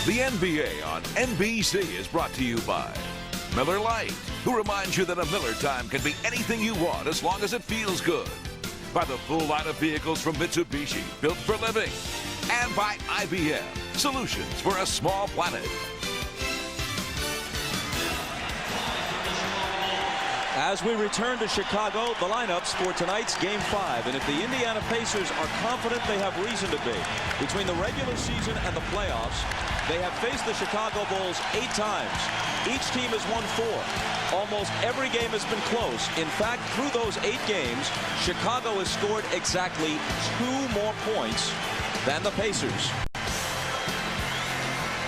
The NBA on NBC is brought to you by Miller Lite, who reminds you that a Miller time can be anything you want as long as it feels good. By the full line of vehicles from Mitsubishi, built for living. And by IBM, solutions for a small planet. As we return to Chicago, the lineups for tonight's Game 5. And if the Indiana Pacers are confident they have reason to be, between the regular season and the playoffs, they have faced the Chicago Bulls 8 times. Each team has won 4. Almost every game has been close. In fact, through those 8 games, Chicago has scored exactly 2 more points than the Pacers.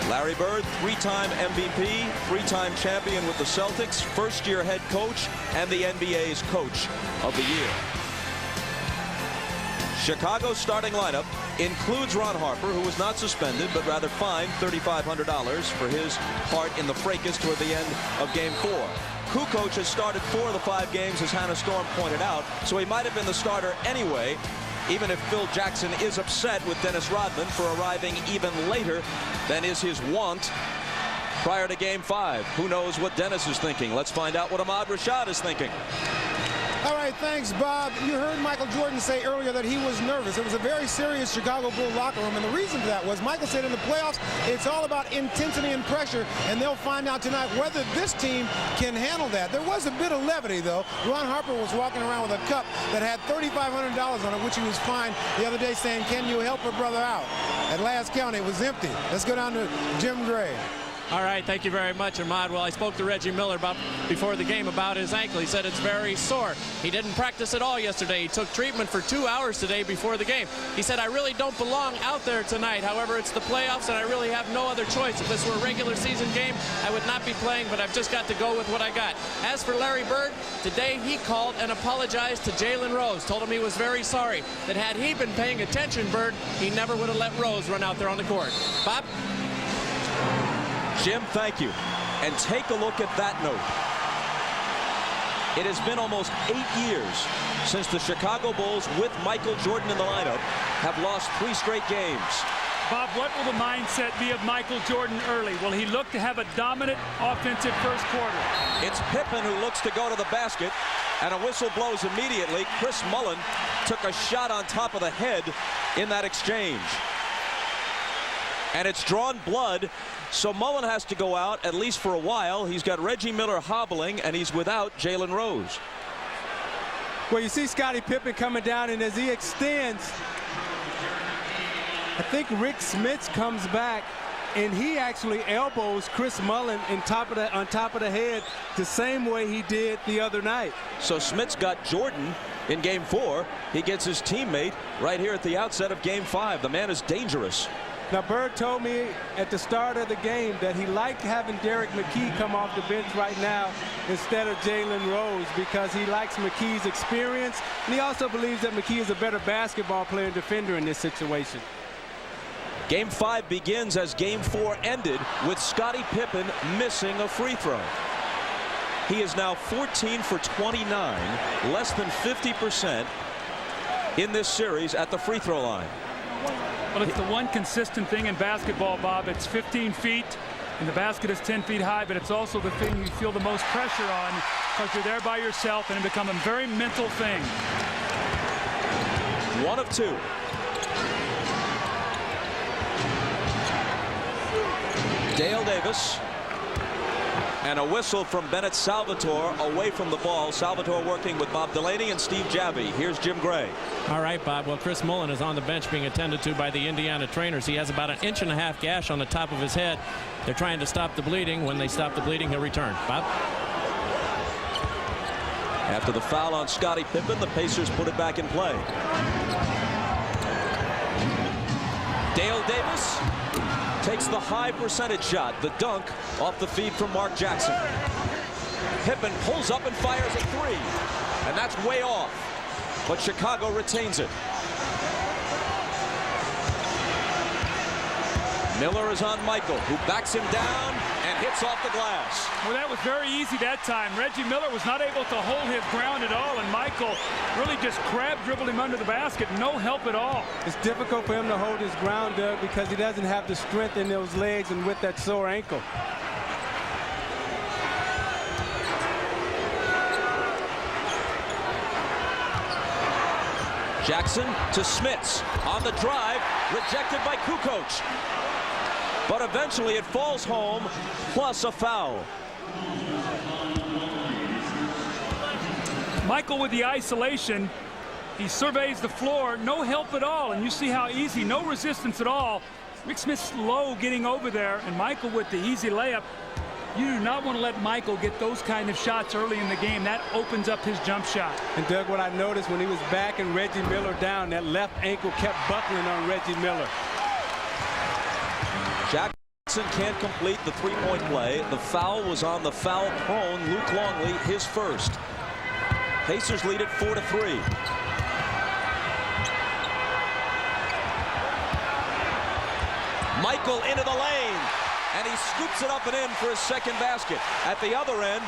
Larry Bird, 3-time MVP, 3-time champion with the Celtics, first-year head coach, and the NBA's Coach of the Year. Chicago's starting lineup includes Ron Harper, who was not suspended, but rather fined $3,500 for his part in the fracas toward the end of Game 4. Kukoc has started 4 of the 5 games, as Hannah Storm pointed out, so he might have been the starter anyway, even if Phil Jackson is upset with Dennis Rodman for arriving even later than is his wont prior to Game 5. Who knows what Dennis is thinking? Let's find out what Ahmad Rashad is thinking. All right, thanks, Bob. You heard Michael Jordan say earlier that he was nervous. It was a very serious Chicago Bull locker room, and the reason for that was Michael said in the playoffs, it's all about intensity and pressure, and they'll find out tonight whether this team can handle that. There was a bit of levity, though. Ron Harper was walking around with a cup that had $3,500 on it, which he was fined the other day, saying, "Can you help a brother out?" At last count, it was empty. Let's go down to Jim Gray. All right, thank you very much, Ahmad. Well, I spoke to Reggie Miller before the game about his ankle. He said it's very sore. He didn't practice at all yesterday. He took treatment for 2 hours today before the game. He said, "I really don't belong out there tonight. However, it's the playoffs, and I really have no other choice. If this were a regular season game, I would not be playing, but I've just got to go with what I got." As for Larry Bird, today he called and apologized to Jalen Rose, told him he was very sorry, that had he been paying attention, Bird, he never would have let Rose run out there on the court. Bob? Jim, thank you. And take a look at that note. It has been almost 8 years since the Chicago Bulls, with Michael Jordan in the lineup, have lost 3 straight games. Bob, what will the mindset be of Michael Jordan early? Will he look to have a dominant offensive first quarter? It's Pippen who looks to go to the basket, and a whistle blows immediately. Chris Mullin took a shot on top of the head in that exchange. And it's drawn blood, so Mullin has to go out, at least for a while. He's got Reggie Miller hobbling, and he's without Jalen Rose. Well, you see Scottie Pippen coming down, and as he extends, I think Rick Smits comes back, and he actually elbows Chris Mullin on top of the head the same way he did the other night. So Smits got Jordan in Game 4. He gets his teammate right here at the outset of Game 5. The man is dangerous. Now, Bird told me at the start of the game that he liked having Derek McKee come off the bench right now instead of Jalen Rose, because he likes McKee's experience, and he also believes that McKee is a better basketball player and defender in this situation. Game 5 begins as Game 4 ended with Scottie Pippen missing a free throw. He is now 14 for 29, less than 50% in this series at the free throw line. Well, it's the one consistent thing in basketball, Bob. It's 15 feet, and the basket is 10 feet high, but it's also the thing you feel the most pressure on because you're there by yourself, and it becomes a very mental thing. 1 of 2. Dale Davis. And a whistle from Bennett Salvatore away from the ball. Salvatore working with Bob Delaney and Steve Javie. Here's Jim Gray. All right, Bob. Well, Chris Mullin is on the bench being attended to by the Indiana trainers. He has about an 1.5 inch gash on the top of his head. They're trying to stop the bleeding. When they stop the bleeding, he'll return. Bob? After the foul on Scottie Pippen, the Pacers put it back in play. Dale Davis takes the high percentage shot, the dunk off the feed from Mark Jackson. Pippen pulls up and fires a 3, and that's way off, but Chicago retains it. Miller is on Michael, who backs him down and hits off the glass. Well, that was very easy that time. Reggie Miller was not able to hold his ground at all, and Michael really just dribbled him under the basket. No help at all. It's difficult for him to hold his ground, Doug, because he doesn't have the strength in those legs and with that sore ankle. Jackson to Smits on the drive, rejected by Kukoc. But eventually it falls home, plus a foul. Michael with the isolation. He surveys the floor, no help at all, and you see how easy, no resistance at all. Rick Smith slow getting over there, and Michael with the easy layup. You do not want to let Michael get those kind of shots early in the game. That opens up his jump shot. And Doug, what I noticed when he was backing Reggie Miller down, that left ankle kept buckling on Reggie Miller. Jackson can't complete the three-point play. The foul was on the foul-prone Luke Longley, his first. Pacers lead it 4-3. Michael into the lane, and he scoops it up and in for his second basket. At the other end,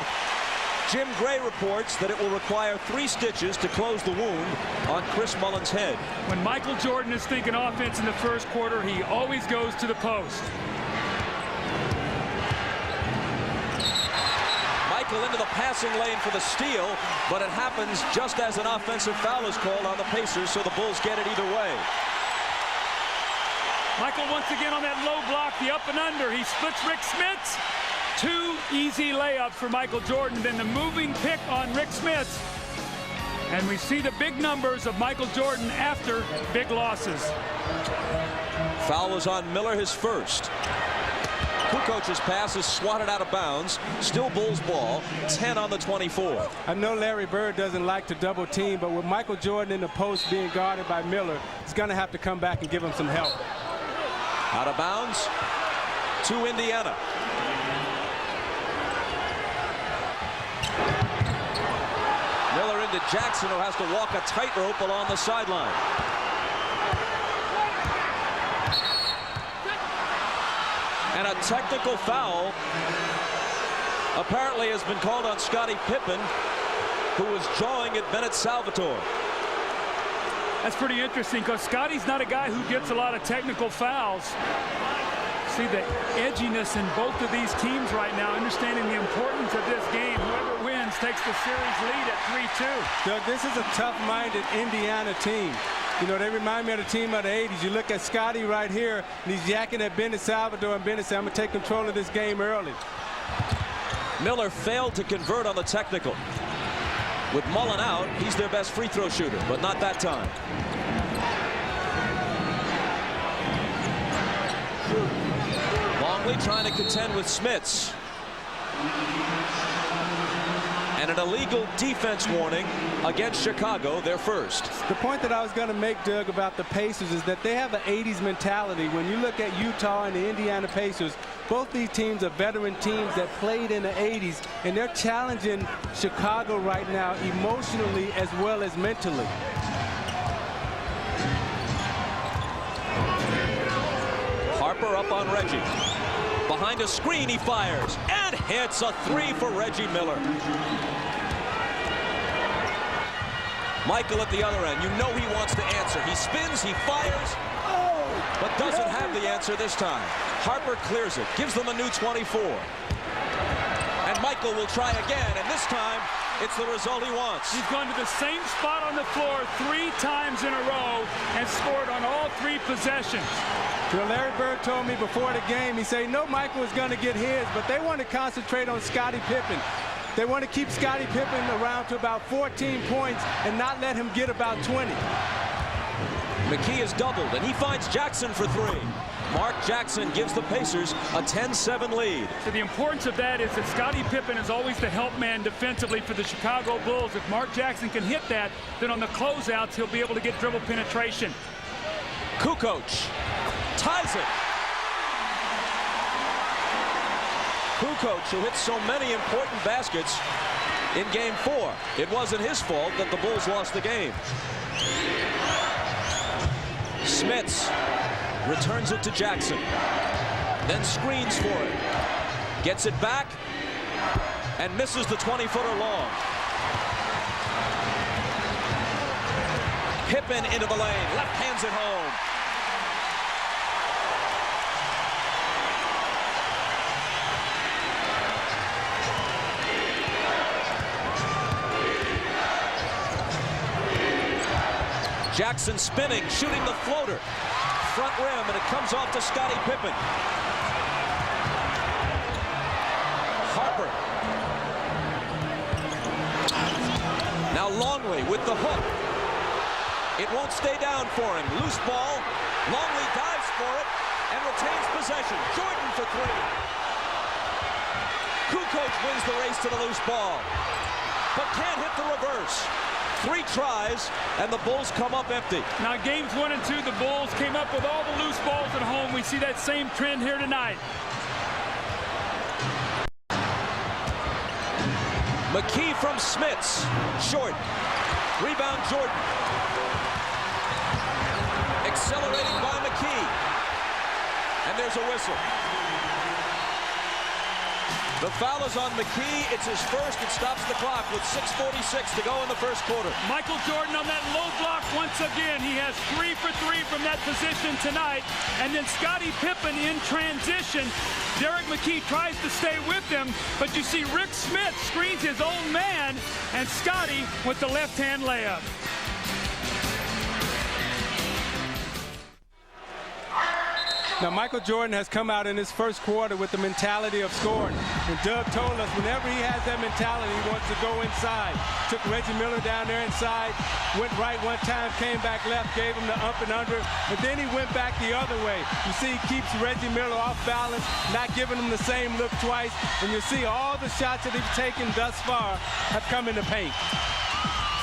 Jim Gray reports that it will require 3 stitches to close the wound on Chris Mullin's head. When Michael Jordan is thinking offense in the first quarter, he always goes to the post. Michael into the passing lane for the steal, but it happens just as an offensive foul is called on the Pacers, so the Bulls get it either way. Michael once again on that low block, the up and under. He splits Rick Smits. 2 easy layups for Michael Jordan. Then the moving pick on Rick Smits. And we see the big numbers of Michael Jordan after big losses. Foul was on Miller, his first. Kukoc's pass is swatted out of bounds. Still Bulls ball, 10 on the 24. I know Larry Bird doesn't like to double team, but with Michael Jordan in the post being guarded by Miller, he's going to have to come back and give him some help. Out of bounds to Indiana. Miller into Jackson, who has to walk a tightrope along the sideline. And a technical foul apparently has been called on Scottie Pippen, who was jawing at Bennett Salvatore. That's pretty interesting because Scottie's not a guy who gets a lot of technical fouls. See the edginess in both of these teams right now, understanding the importance of this game. Whoever wins takes the series lead at 3-2. Doug, this is a tough-minded Indiana team. You know, they remind me of the team of the 80s. You look at Scottie right here, and he's yakking at Bennett Salvatore, and Bennett said, I'm going to take control of this game early. Miller failed to convert on the technical. With Mullin out, he's their best free throw shooter, but not that time. Longley trying to contend with Smits. And an illegal defense warning against Chicago, their first. The point that I was going to make, Doug, about the Pacers is that they have an 80s mentality. When you look at Utah and the Indiana Pacers, both these teams are veteran teams that played in the 80s, and they're challenging Chicago right now emotionally as well as mentally. Harper up on Reggie. Behind a screen, he fires and hits a 3 for Reggie Miller. Michael at the other end. You know he wants to answer. He spins, he fires, but doesn't have the answer this time. Harper clears it, gives them a new 24. And Michael will try again, and this time it's the result he wants. He's gone to the same spot on the floor 3 times in a row and scored on all 3 possessions. Well, Larry Bird told me before the game, he said, no, Michael was going to get his, but they want to concentrate on Scottie Pippen. They want to keep Scottie Pippen around to about 14 points and not let him get about 20. McKee is doubled, and he finds Jackson for 3. Mark Jackson gives the Pacers a 10-7 lead. So the importance of that is that Scottie Pippen is always the help man defensively for the Chicago Bulls. If Mark Jackson can hit that, then on the closeouts, he'll be able to get dribble penetration. Kukoc ties it. Kukoc, who hit so many important baskets in Game 4. It wasn't his fault that the Bulls lost the game. Smits Returns it to Jackson. Then screens for it. Gets it back and misses the 20-footer long. Pippen into the lane. Left hands it home. Jackson spinning, shooting the floater. Front rim, and it comes off to Scottie Pippen. Harper. Now Longley with the hook. It won't stay down for him. Loose ball. Longley dives for it and retains possession. Jordan for three. Kukoc wins the race to the loose ball, but can't hit the reverse. 3 tries, and the Bulls come up empty. Now, games 1 and 2, the Bulls came up with all the loose balls at home. We see that same trend here tonight. McKee from Smits. Short. Rebound Jordan. Accelerating by McKee. And there's a whistle. The foul is on McKee. It's his first. It stops the clock with 6:46 to go in the first quarter. Michael Jordan on that low block once again. He has 3 for 3 from that position tonight. And then Scottie Pippen in transition. Derek McKee tries to stay with him, but you see Rick Smith screens his own man, and Scottie with the left-hand layup. Now, Michael Jordan has come out in his first quarter with the mentality of scoring. And Doug told us whenever he has that mentality, he wants to go inside. Took Reggie Miller down there inside, went right one time, came back left, gave him the up and under, and then he went back the other way. You see he keeps Reggie Miller off balance, not giving him the same look twice, and you see all the shots that he's taken thus far have come in the paint.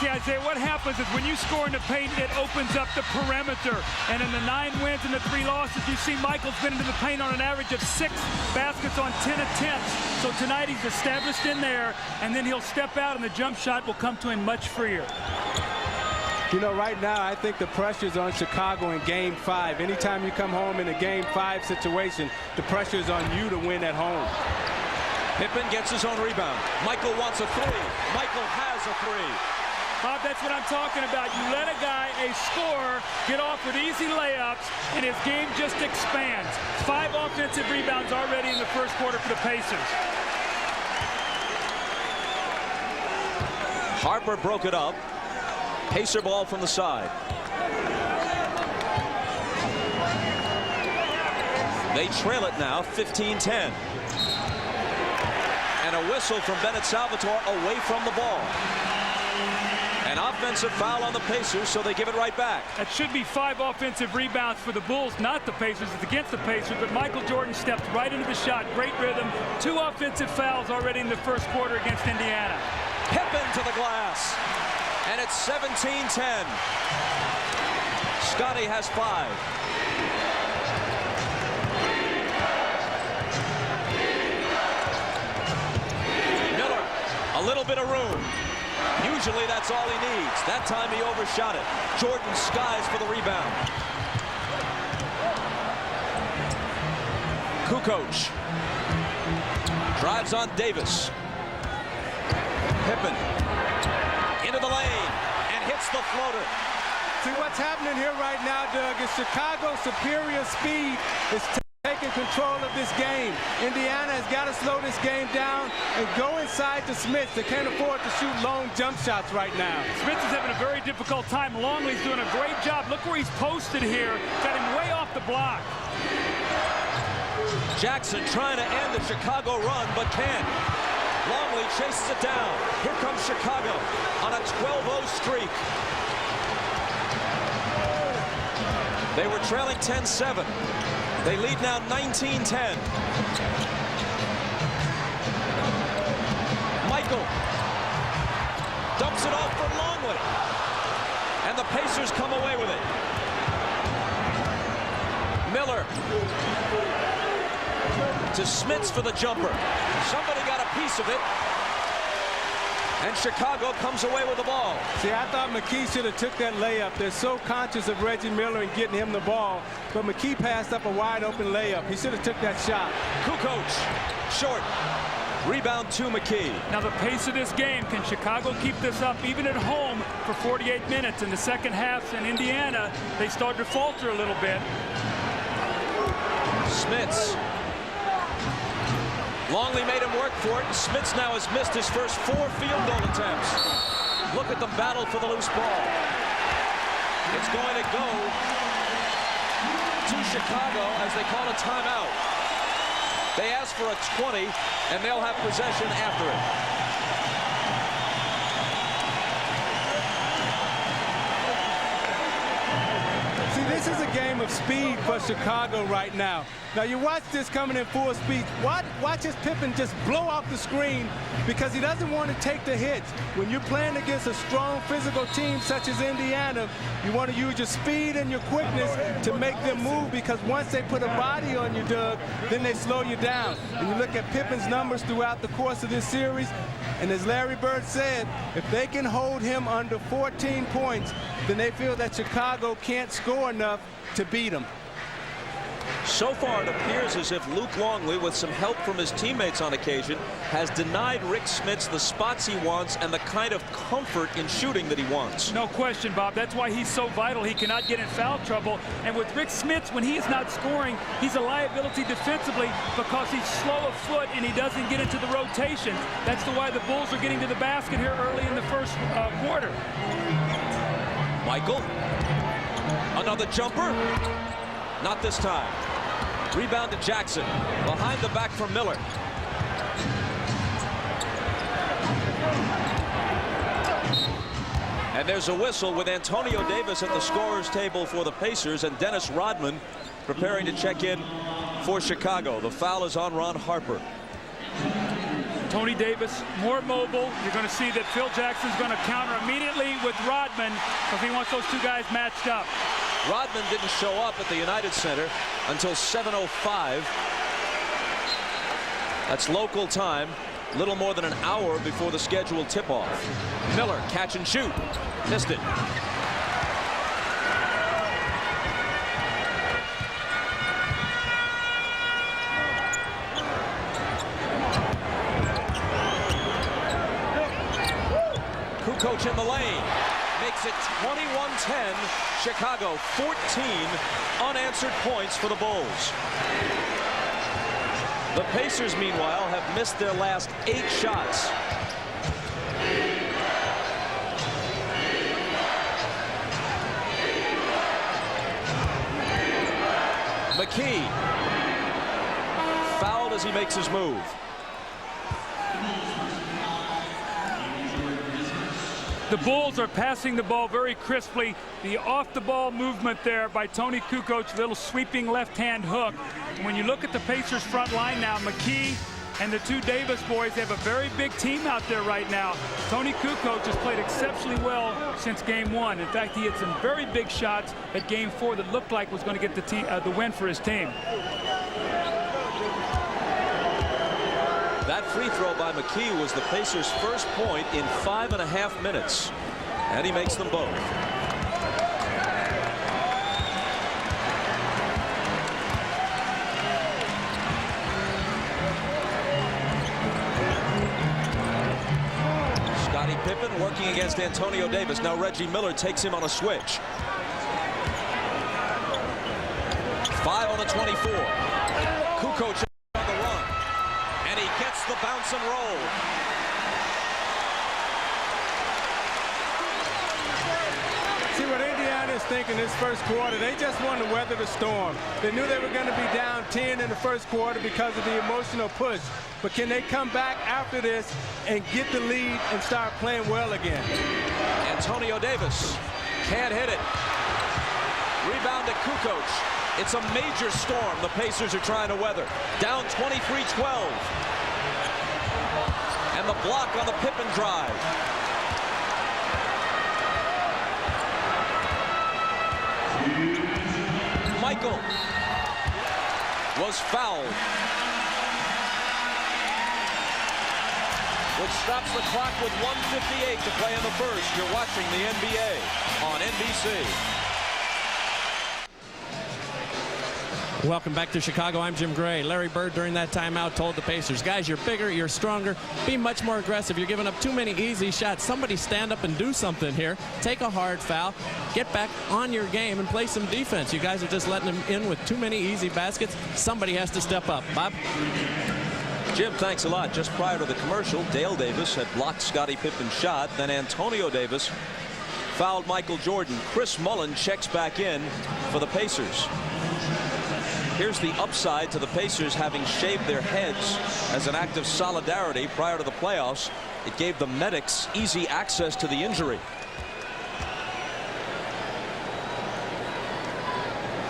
See, Isaiah, what happens is when you score in the paint, it opens up the perimeter. And in the 9 wins and the 3 losses, you see Michael's been into the paint on an average of 6 baskets on 10 attempts. So tonight he's established in there, and then he'll step out, and the jump shot will come to him much freer. You know, right now, I think the pressure's on Chicago in Game 5. Anytime you come home in a Game 5 situation, the pressure's on you to win at home. Pippen gets his own rebound. Michael wants a 3. Michael has a 3. Bob, that's what I'm talking about. You let a guy, a scorer, get off with easy layups, and his game just expands. 5 offensive rebounds already in the first quarter for the Pacers. Harper broke it up. Pacer ball from the side. They trail it now, 15-10. And a whistle from Bennett Salvatore away from the ball. An offensive foul on the Pacers, so they give it right back. That should be 5 offensive rebounds for the Bulls, not the Pacers. It's against the Pacers, but Michael Jordan stepped right into the shot. Great rhythm. 2 offensive fouls already in the first quarter against Indiana. Pippen to the glass, and it's 17-10. Scottie has 5. Miller, a little bit of room. Usually that's all he needs. That time he overshot it. Jordan skies for the rebound. Kukoc drives on Davis. Pippen into the lane and hits the floater. See, what's happening here right now, Doug, is Chicago's superior speed is taking control of this game. Indiana has got to slow this game down and go inside to Smith. They can't afford to shoot long jump shots right now. Smith is having a very difficult time. Longley's doing a great job. Look where he's posted here. Got him way off the block. Jackson trying to end the Chicago run, but can't. Longley chases it down. Here comes Chicago on a 12-0 streak. They were trailing 10-7. They lead now 19-10. Michael dumps it off for Longley. And the Pacers come away with it. Miller to Smits for the jumper. Somebody got a piece of it. And Chicago comes away with the ball. See, I thought McKee should have took that layup. They're so conscious of Reggie Miller and getting him the ball. But McKee passed up a wide open layup. He should have took that shot. Kukoc, short. Rebound to McKee. Now the pace of this game, can Chicago keep this up even at home for 48 minutes? In the second half in Indiana, they started to falter a little bit. Smits. Longley made him work for it. Smits now has missed his first 4 field goal attempts. Look at the battle for the loose ball. It's going to go to Chicago as they call a timeout. They ask for a 20, and they'll have possession after it. This is a game of speed for Chicago right now. Now you watch this coming in full speed. Watch his Pippen just blow off the screen because he doesn't want to take the hits. When you're playing against a strong physical team such as Indiana, you want to use your speed and your quickness to make them move, because once they put a body on you, Doug, then they slow you down. And you look at Pippen's numbers throughout the course of this series, and as Larry Bird said, if they can hold him under 14 points, then they feel that Chicago can't score enough to beat him. So far, it appears as if Luke Longley, with some help from his teammates on occasion, has denied Rick Smits the spots he wants and the kind of comfort in shooting that he wants. No question, Bob. That's why he's so vital. He cannot get in foul trouble. And with Rick Smits, when he is not scoring, he's a liability defensively because he's slow of foot and he doesn't get into the rotation. That's why the Bulls are getting to the basket here early in the first quarter. Michael. Another jumper. Not this time. Rebound to Jackson. Behind the back from Miller. And there's a whistle with Antonio Davis at the scorer's table for the Pacers and Dennis Rodman preparing to check in for Chicago. The foul is on Ron Harper. Tony Davis more mobile. You're going to see that Phil Jackson's going to counter immediately with Rodman because he wants those two guys matched up. Rodman didn't show up at the United Center until 7:05. That's local time, little more than an hour before the scheduled tip-off. Miller, catch and shoot. Missed it. Kukoc in the lane. Makes it 21-10. Chicago, 14 unanswered points for the Bulls. The Pacers, meanwhile, have missed their last 8 shots. McKee fouled as he makes his move. The Bulls are passing the ball very crisply. The off-the-ball movement there by Tony Kukoc, little sweeping left-hand hook. When you look at the Pacers front line now, McKee and the two Davis boys, they have a very big team out there right now. Tony Kukoc has played exceptionally well since game 1. In fact, he had some very big shots at game 4 that looked like was going to get the win for his team. That free throw by McKee was the Pacers' first point in 5.5 minutes. And he makes them both. Scottie Pippen working against Antonio Davis. Now Reggie Miller takes him on a switch. 5 on the 24. Kukoc on the run. And he gets the bounce and roll. See what Indiana is thinking this first quarter. They just wanted to weather the storm. They knew they were going to be down 10 in the first quarter because of the emotional push. But can they come back after this and get the lead and start playing well again? Antonio Davis can't hit it. Rebound to Kukoc. It's a major storm the Pacers are trying to weather. Down 23-12. And the block on the Pippen drive. Michael was fouled. which stops the clock with 1:58 to play in the first. You're watching the NBA on NBC. Welcome back to Chicago. I'm Jim Gray. Larry Bird during that timeout told the Pacers, guys, you're bigger, you're stronger, be much more aggressive. You're giving up too many easy shots. Somebody stand up and do something here. Take a hard foul, get back on your game and play some defense. You guys are just letting them in with too many easy baskets. Somebody has to step up. Bob? Jim, thanks a lot. Just prior to the commercial, Dale Davis had blocked Scottie Pippen's shot. Then Antonio Davis fouled Michael Jordan. Chris Mullin checks back in for the Pacers. Here's the upside to the Pacers having shaved their heads as an act of solidarity prior to the playoffs. It gave the medics easy access to the injury.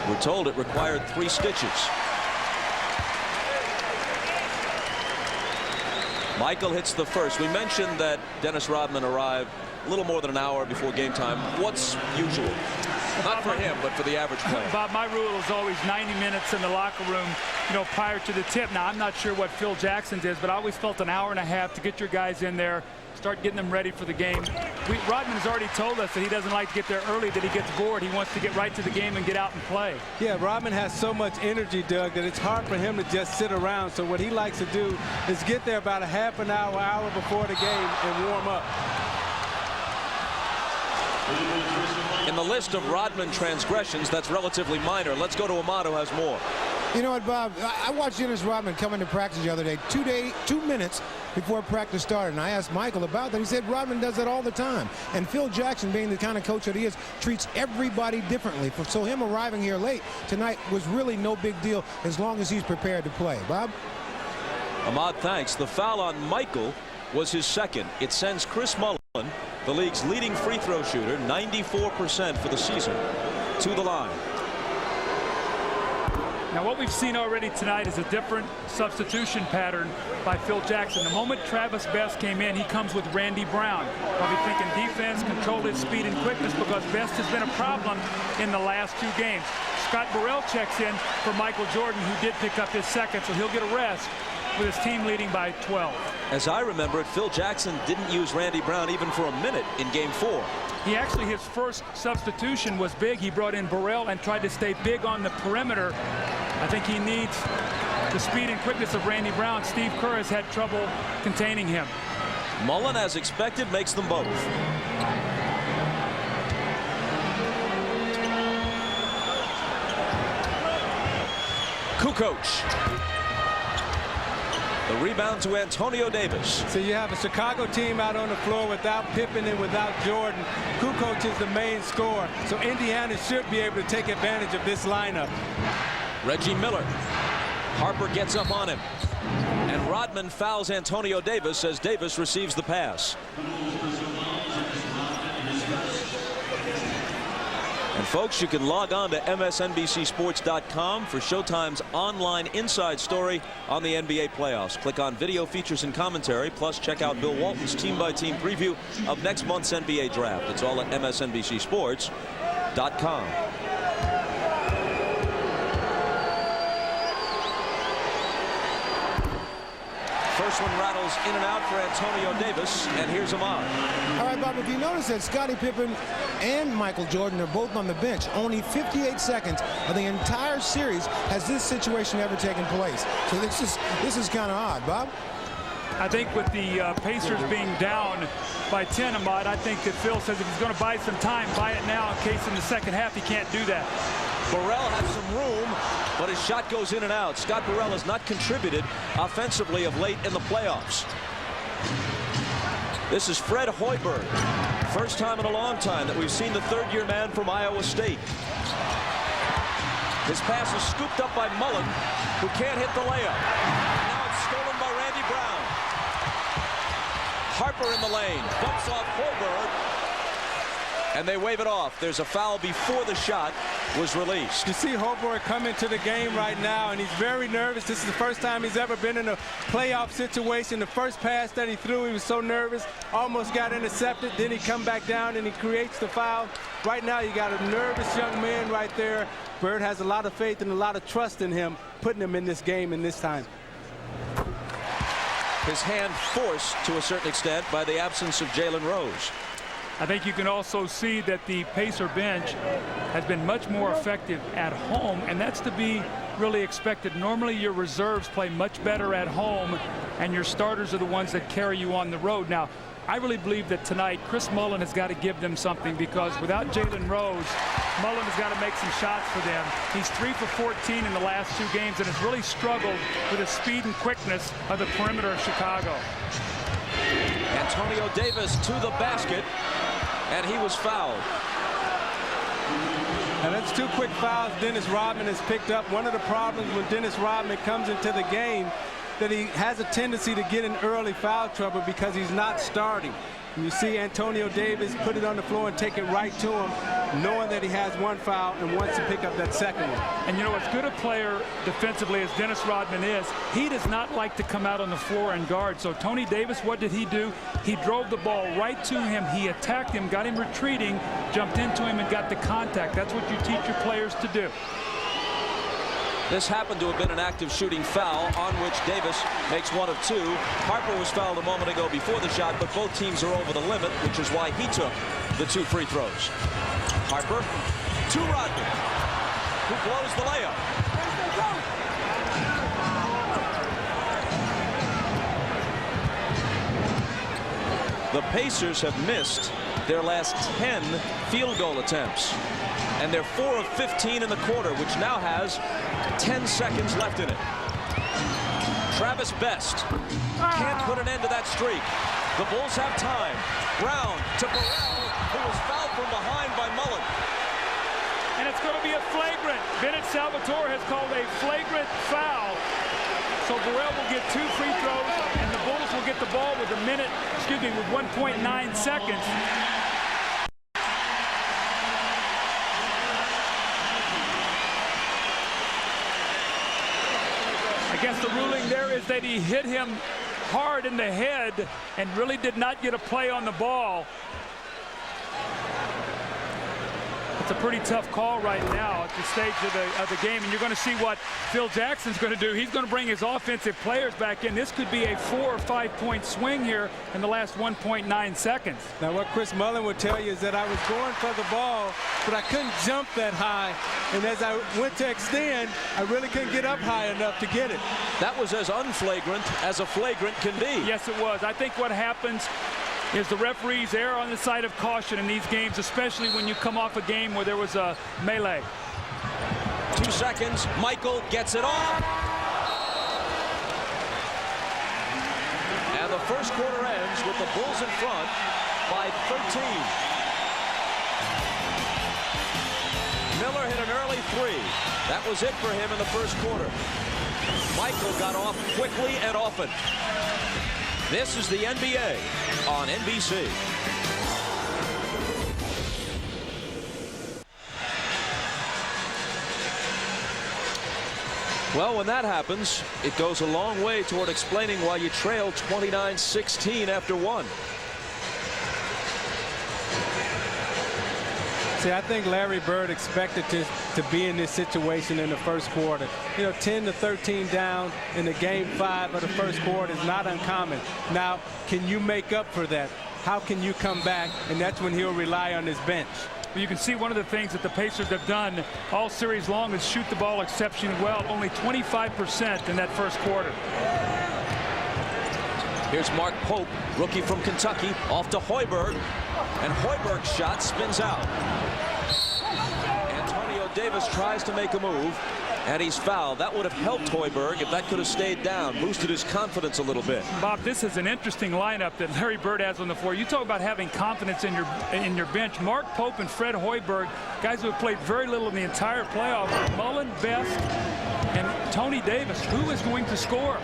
We're told it required 3 stitches. Michael hits the first. We mentioned that Dennis Rodman arrived a little more than an hour before game time. What's usual? Not for him, but for the average player. Bob, my rule is always 90 minutes in the locker room, prior to the tip. Now, I'm not sure what Phil Jackson's is, but I always felt an hour and a half to get your guys in there, start getting them ready for the game. Rodman has already told us that he doesn't like to get there early, that he gets bored. He wants to get right to the game and get out and play. Yeah, Rodman has so much energy, Doug, that it's hard for him to just sit around. So what he likes to do is get there about a half an hour before the game and warm up. In the list of Rodman transgressions, that's relatively minor. Let's go to Ahmad, who has more. You know what, Bob? I watched Dennis Rodman come into practice the other day, 2 minutes before practice started, and I asked Michael about that. He said Rodman does that all the time. And Phil Jackson, being the kind of coach that he is, treats everybody differently. So him arriving here late tonight was really no big deal as long as he's prepared to play. Bob? Ahmad, thanks. The foul on Michael was his second. It sends Chris Mullin, the league's leading free throw shooter, 94% for the season, to the line. Now, what we've seen already tonight is a different substitution pattern by Phil Jackson. The moment Travis Best came in, he comes with Randy Brown. I'll be thinking defense, control his speed and quickness, because Best has been a problem in the last 2 games. Scott Burrell checks in for Michael Jordan, who did pick up his second, so he'll get a rest with his team leading by 12. As I remember it, Phil Jackson didn't use Randy Brown even for a minute in Game 4. He actually, his first substitution was big. He brought in Burrell and tried to stay big on the perimeter. I think he needs the speed and quickness of Randy Brown. Steve Kerr has had trouble containing him. Mullin, as expected, makes them both. Kukoc. The rebound to Antonio Davis. So you have a Chicago team out on the floor without Pippen and without Jordan. Kukoc is the main scorer, so Indiana should be able to take advantage of this lineup. Reggie Miller. Harper gets up on him. And Rodman fouls Antonio Davis as Davis receives the pass. And folks, you can log on to MSNBCSports.com for Showtime's online inside story on the NBA playoffs. Click on video features and commentary, plus check out Bill Walton's team-by-team preview of next month's NBA draft. It's all at MSNBCSports.com. First one rattles in and out for Antonio Davis, and here's Ahmad. All right, Bob, if you notice that Scottie Pippen and Michael Jordan are both on the bench, only 58 seconds of the entire series has this situation ever taken place. So this is kind of odd, Bob. I think with the Pacers being down by 10, Ahmad, I think that Phil says if he's going to buy some time, buy it now in case in the second half he can't do that. Burrell has some room, but his shot goes in and out. Scott Burrell has not contributed offensively of late in the playoffs. This is Fred Hoiberg. First time in a long time that we've seen the third-year man from Iowa State. His pass is scooped up by Mullin, who can't hit the layup. Now it's stolen by Randy Brown. Harper in the lane, bumps off Hoiberg, and they wave it off. There's a foul before the shot was released. You see Hoiberg come into the game right now, and he's very nervous. This is the first time he's ever been in a playoff situation. The first pass that he threw, he was so nervous, almost got intercepted. Then he come back down, and he creates the foul. Right now, you got a nervous young man right there. Bird has a lot of faith and a lot of trust in him, putting him in this game in this time. His hand forced to a certain extent by the absence of Jalen Rose. I think you can also see that the Pacer bench has been much more effective at home, and that's to be really expected. Normally your reserves play much better at home, and your starters are the ones that carry you on the road. Now, I really believe that tonight Chris Mullin has got to give them something, because without Jalen Rose, Mullin has got to make some shots for them. He's 3 for 14 in the last 2 games and has really struggled with the speed and quickness of the perimeter of Chicago. Antonio Davis to the basket, and he was fouled. And that's 2 quick fouls Dennis Rodman has picked up. One of the problems when Dennis Rodman comes into the game, that he has a tendency to get in early foul trouble because he's not starting. And you see Antonio Davis put it on the floor and take it right to him, knowing that he has 1 foul and wants to pick up that second one. And you know, as good a player defensively as Dennis Rodman is, he does not like to come out on the floor and guard. So Tony Davis, what did he do? He drove the ball right to him. He attacked him, got him retreating, jumped into him, and got the contact. That's what you teach your players to do. This happened to have been an active shooting foul, on which Davis makes 1 of 2. Harper was fouled a moment ago before the shot, but both teams are over the limit, which is why he took the 2 free throws. Harper to Rodman, who blows the layup. The Pacers have missed their last 10 field goal attempts, and they're 4 of 15 in the quarter, which now has 10 seconds left in it. Travis Best can't put an end to that streak. The Bulls have time. Brown to Burrell, who was fouled from behind by Mullin. And it's going to be a flagrant. Bennett Salvatore has called a flagrant foul. So Burrell will get 2 free throws, and the Bulls will get the ball with 1.9 seconds. I guess the ruling there is that he hit him hard in the head and really did not get a play on the ball. It's a pretty tough call right now at the stage of the game, and you're going to see what Phil Jackson's going to do. He's going to bring his offensive players back in. This could be a 4 or 5 point swing here in the last 1.9 seconds. Now what Chris Mullin would tell you is that I was going for the ball, but I couldn't jump that high, and as I went to extend, I really couldn't get up high enough to get it. That was as unflagrant as a flagrant can be. Yes, it was. I think what happens is the referees err on the side of caution in these games, especially when you come off a game where there was a melee. 2 seconds. Michael gets it off. And the first quarter ends with the Bulls in front by 13. Miller hit an early 3. That was it for him in the first quarter. Michael got off quickly and often. This is the NBA on NBC. Well, when that happens, it goes a long way toward explaining why you trail 29-16 after 1. See, I think Larry Bird expected to be in this situation in the first quarter. You know, 10-13 down in the game 5 of the first quarter is not uncommon. Now, can you make up for that? How can you come back? And that's when he'll rely on his bench. Well, you can see one of the things that the Pacers have done all series long is shoot the ball exceptionally well. Only 25% in that first quarter. Here's Mark Pope, rookie from Kentucky, off to Hoiberg. And Hoiberg's shot spins out. Antonio Davis tries to make a move, and he's fouled. That would have helped Hoiberg if that could have stayed down, boosted his confidence a little bit. Bob, this is an interesting lineup that Larry Bird has on the floor. You talk about having confidence in your bench. Mark Pope and Fred Hoiberg, guys who have played very little in the entire playoffs. Mullin, Best, and Tony Davis. Who is going to score?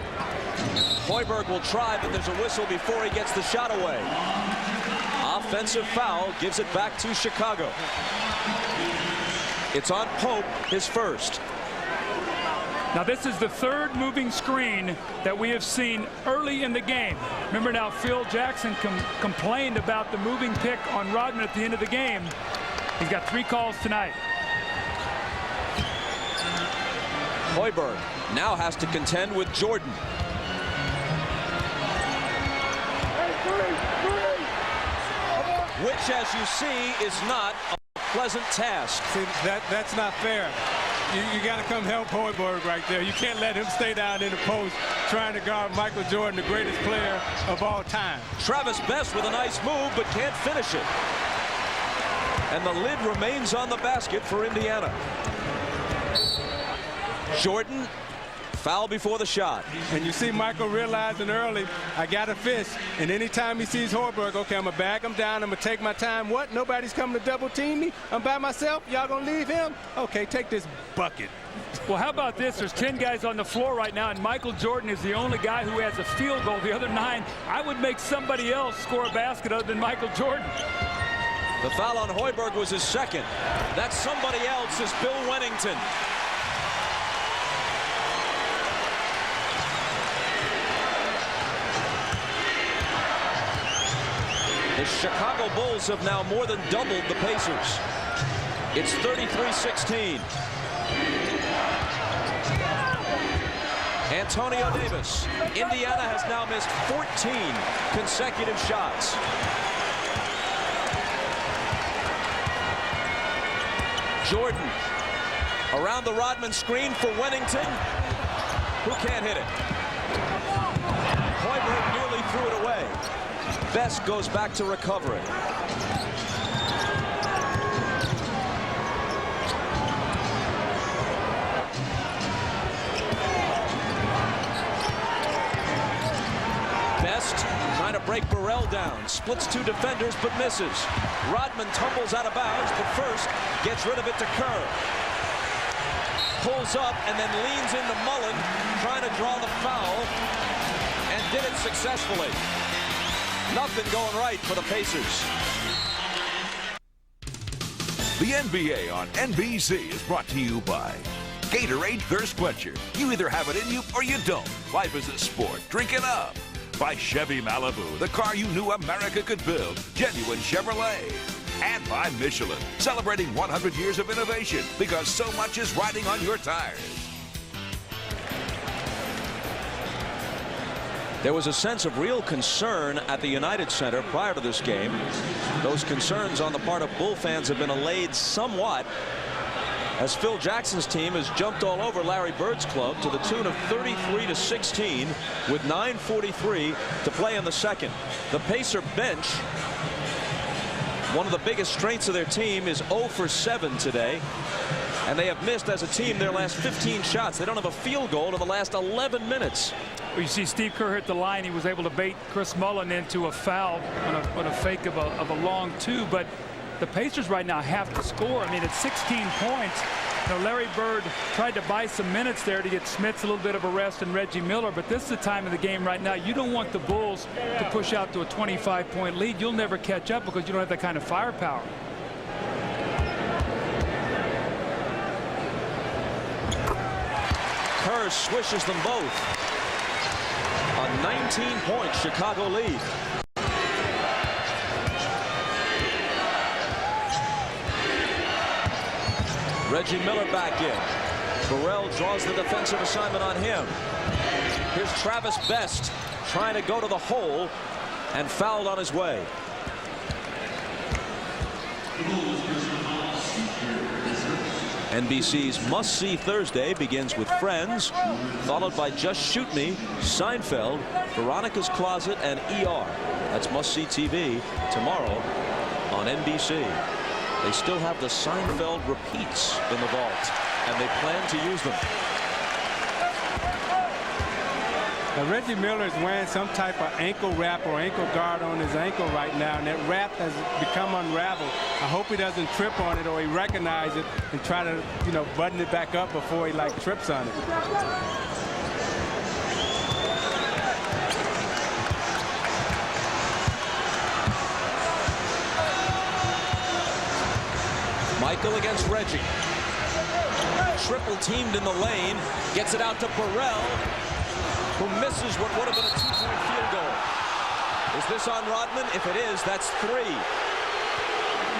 Hoiberg will try, but there's a whistle before he gets the shot away. Offensive foul gives it back to Chicago. It's on Pope, his first. Now this is the 3rd moving screen that we have seen early in the game. Remember now, Phil Jackson complained about the moving pick on Rodman at the end of the game. He's got 3 calls tonight. Hoiberg now has to contend with Jordan. which, as you see, is not a pleasant task. See, that's not fair. You got to come help Hoiberg right there. You can't let him stay down in the post trying to guard Michael Jordan, the greatest player of all time. Travis Best with a nice move, but can't finish it. And the lid remains on the basket for Indiana. Jordan, foul before the shot. And you see Michael realizing early, I got to fish. And anytime he sees Hoiberg, okay, I'm going to bag him down. I'm going to take my time. What? Nobody's coming to double team me? I'm by myself? Y'all going to leave him? Okay, take this bucket. Well, how about this? There's 10 guys on the floor right now, and Michael Jordan is the only guy who has a field goal. The other 9, I would make somebody else score a basket other than Michael Jordan. The foul on Hoiberg was his second. That somebody else is Bill Wennington. The Chicago Bulls have now more than doubled the Pacers. It's 33-16. Antonio Davis. Indiana has now missed 14 consecutive shots. Jordan around the Rodman screen for Wennington, who can't hit it. Hoiberg nearly threw it away. Best goes back to recover it. Best trying to break Burrell down. Splits 2 defenders but misses. Rodman tumbles out of bounds, but first gets rid of it to Kerr. Pulls up and then leans into Mullen, trying to draw the foul, and did it successfully. Nothing going right for the Pacers. The NBA on NBC is brought to you by Gatorade Thirst Quencher. You either have it in you or you don't. Life is a sport. Drink it up. By Chevy Malibu, the car you knew America could build. Genuine Chevrolet. And by Michelin, celebrating 100 years of innovation because so much is riding on your tires. There was a sense of real concern at the United Center prior to this game. Those concerns on the part of Bull fans have been allayed somewhat as Phil Jackson's team has jumped all over Larry Bird's club to the tune of 33-16 with 9:43 to play in the second. The Pacer bench, one of the biggest strengths of their team, is 0 for 7 today. And they have missed as a team their last 15 shots. They don't have a field goal in the last 11 minutes. Well, you see Steve Kerr hit the line. He was able to bait Chris Mullen into a foul on a fake of a long 2. But the Pacers right now have to score. I mean, it's 16 points. You know, Larry Bird tried to buy some minutes there to get Smits a little bit of a rest and Reggie Miller. But this is the time of the game right now. You don't want the Bulls to push out to a 25-point lead. You'll never catch up because you don't have that kind of firepower. Kerr swishes them both. A 19-point Chicago lead. Reggie Miller back in. Burrell draws the defensive assignment on him. Here's Travis Best trying to go to the hole and fouled on his way. NBC's must-see Thursday begins with Friends, followed by Just Shoot Me, Seinfeld, Veronica's Closet, and ER. That's must-see TV tomorrow on NBC. They still have the Seinfeld repeats in the vault, and they plan to use them. Now, Reggie Miller is wearing some type of ankle wrap or ankle guard on his ankle right now, and that wrap has become unraveled. I hope he doesn't trip on it or he recognizes it and try to, you know, button it back up before he trips on it. Michael against Reggie. Triple teamed in the lane, gets it out to Burrell, who misses what would have been a 2-point field goal. Is this on Rodman? If it is, that's 3.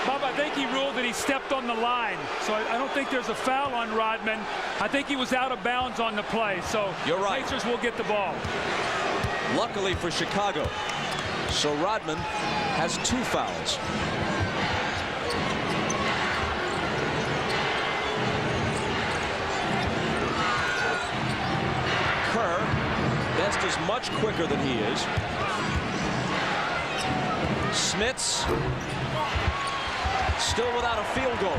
Bob, I think he ruled that he stepped on the line. So I don't think there's a foul on Rodman. I think he was out of bounds on the play. So you're right. Pacers will get the ball. Luckily for Chicago, So Rodman has 2 fouls. Best is much quicker than he is. Smits still without a field goal.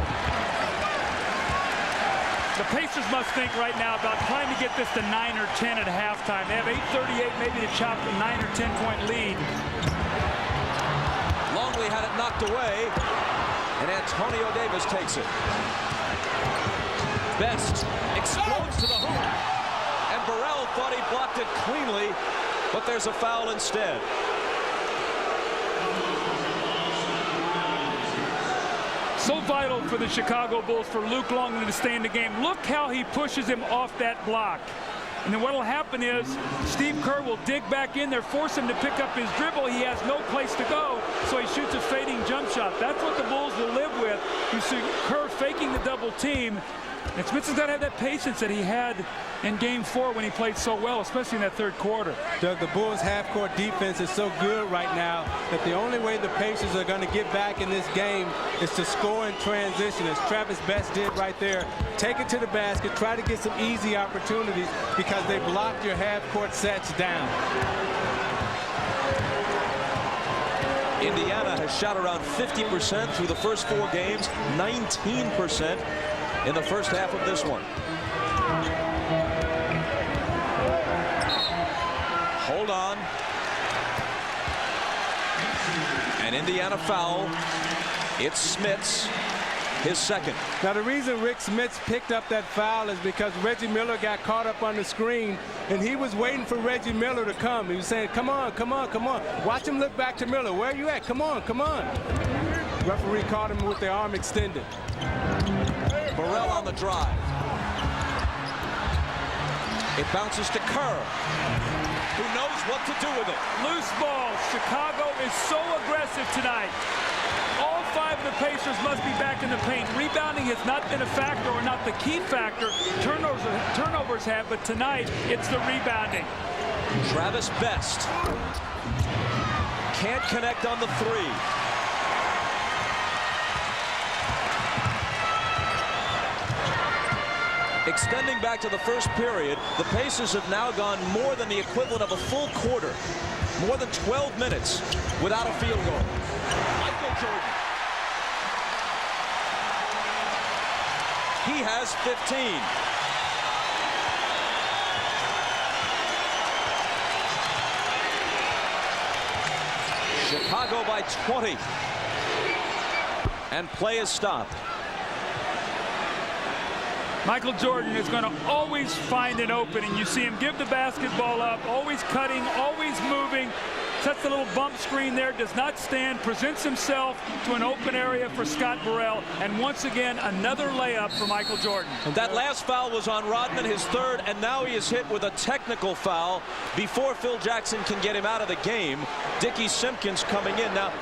The Pacers must think right now about trying to get this to 9 or 10 at halftime. They have 8:38 maybe to chop a 9 or 10 point lead. Longley had it knocked away, and Antonio Davis takes it. Best explodes to the hoop. And Burrell thought he blocked it cleanly, but there's a foul instead. So vital for the Chicago Bulls for Luke Longley to stay in the game. Look how he pushes him off that block. And then what will happen is Steve Kerr will dig back in there, force him to pick up his dribble. He has no place to go, so he shoots a fading jump shot. That's what the Bulls will live with. You see Kerr faking the double team. And Smith has got to have that patience that he had in Game 4 when he played so well, especially in that third quarter. Doug, the Bulls' half-court defense is so good right now that the only way the Pacers are going to get back in this game is to score in transition, as Travis Best did right there. Take it to the basket, try to get some easy opportunities because they blocked your half-court sets down. Indiana has shot around 50% through the first 4 games, 19% in the first half of this one. Hold on. An Indiana foul. It's Smits, his second. Now the reason Rick Smits picked up that foul is because Reggie Miller got caught up on the screen, and he was waiting for Reggie Miller to come. He was saying, come on, come on, come on. Watch him look back to Miller. Where are you at? Come on, come on. Referee caught him with the arm extended. Burrell on the drive. It bounces to Kerr, who knows what to do with it. Loose ball. Chicago is so aggressive tonight. All 5 of the Pacers must be back in the paint. Rebounding has not been a factor, or not the key factor. Turnovers have, but tonight it's the rebounding. Travis Best can't connect on the 3. Extending back to the first period, the Pacers have now gone more than the equivalent of a full quarter, more than 12 minutes without a field goal. Michael Jordan. He has 15. Chicago by 20. And play is stopped. Michael Jordan is going to always find an opening. You see him give the basketball up, always cutting, always moving. Sets the little bump screen there, does not stand, presents himself to an open area for Scott Burrell, and once again another layup for Michael Jordan. That last foul was on Rodman, his 3rd, and now he is hit with a technical foul before Phil Jackson can get him out of the game. Dickie Simpkins coming in now.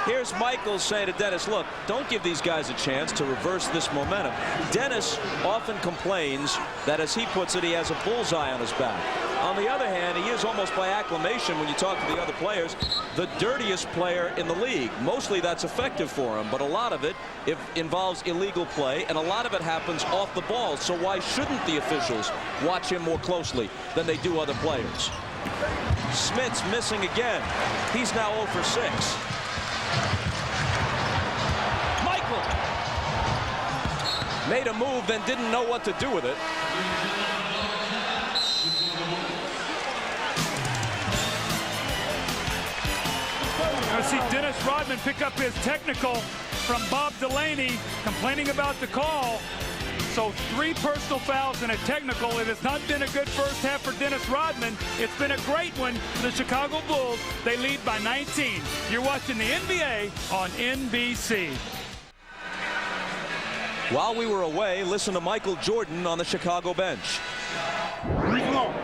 Here's Michael saying to Dennis, look, don't give these guys a chance to reverse this momentum. Dennis often complains that, as he puts it, he has a bullseye on his back. On the other hand, he is almost by acclamation, when you talk to the other players, the dirtiest player in the league. Mostly that's effective for him, but a lot of it involves illegal play, and a lot of it happens off the ball. So why shouldn't the officials watch him more closely than they do other players? Smits missing again. He's now 0 for 6. Michael made a move, then didn't know what to do with it. I see Dennis Rodman pick up his technical from Bob Delaney, complaining about the call. So 3 personal fouls and a technical. It has not been a good first half for Dennis Rodman. It's been a great one for the Chicago Bulls. They lead by 19. You're watching the NBA on NBC. While we were away, listen to Michael Jordan on the Chicago bench. Leave him alone.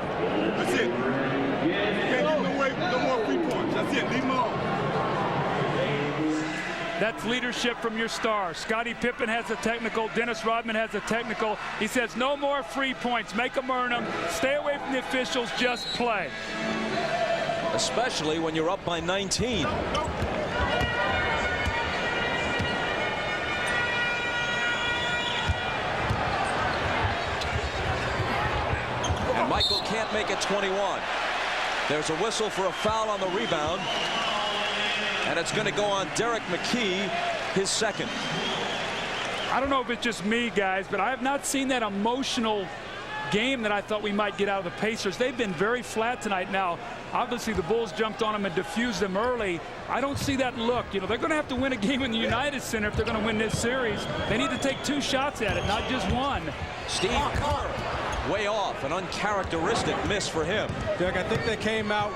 That's it. You can't give no more free points. That's it. Leave him alone. That's leadership from your star. Scottie Pippen has a technical. Dennis Rodman has a technical. He says no more free points. Make them earn them. Stay away from the officials. Just play. especially when you're up by 19. And Michael can't make it 21. There's a whistle for a foul on the rebound, and it's going to go on Derek McKee, his second. I don't know if it's just me, guys, but I have not seen that emotional game that I thought we might get out of the Pacers. They've been very flat tonight. Now, obviously, the Bulls jumped on them and diffused them early. I don't see that look. You know, they're going to have to win a game in the United Center if they're going to win this series. They need to take 2 shots at it, not just 1. Steve Kerr, way off, an uncharacteristic miss for him. Doug, I think they came out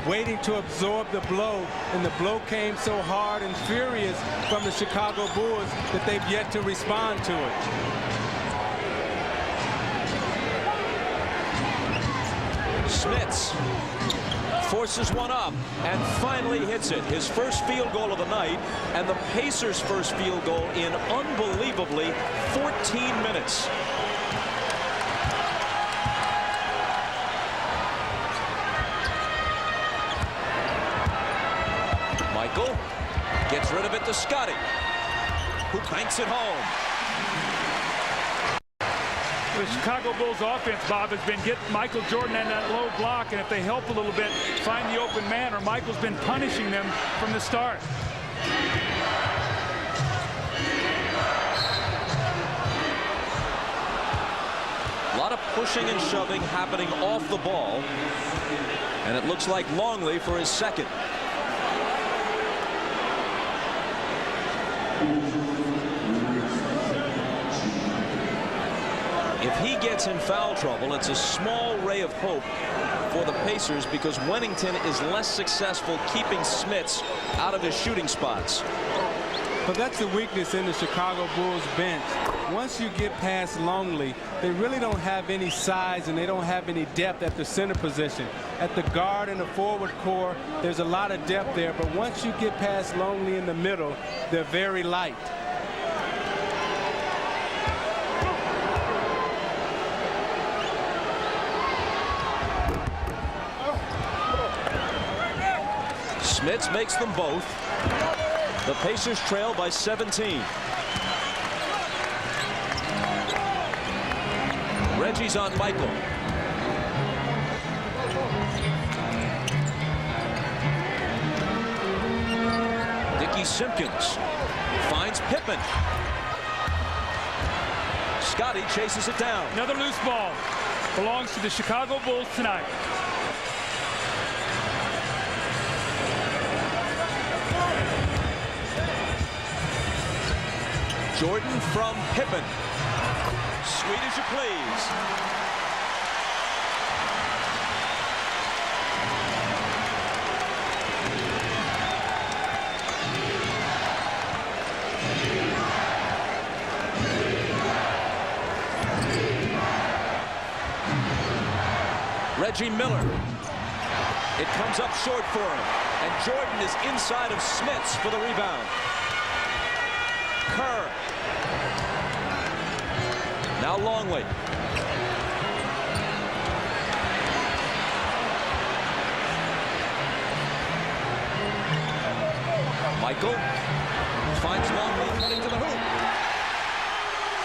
waiting to absorb the blow, and the blow came so hard and furious from the Chicago Bulls that they've yet to respond to it. Smits forces one up and finally hits it. His first field goal of the night, and the Pacers' first field goal in unbelievably 14 minutes. Michael gets rid of it to Scotty, who banks it home. The Chicago Bulls offense, Bob, has been getting Michael Jordan in that low block, and if they help a little bit, find the open man, or Michael's been punishing them from the start. A lot of pushing and shoving happening off the ball, and it looks like Longley for his second. If he gets in foul trouble, it's a small ray of hope for the Pacers, because Wennington is less successful keeping Smits out of his shooting spots. But that's the weakness in the Chicago Bulls bench. Once you get past Longley, they really don't have any size, and they don't have any depth at the center position. At the guard and the forward core, there's a lot of depth there, but once you get past Longley in the middle, they're very light. Smits makes them both. The Pacers trail by 17. Reggie's on Michael. Dickey Simpkins finds Pippen. Scotty chases it down. Another loose ball. Belongs to the Chicago Bulls tonight. Jordan from Pippen. Sweet as you please. Reggie Miller. It comes up short for him, and Jordan is inside of Smits for the rebound. Kerr. Now Longley. Michael finds Longley heading to the hoop.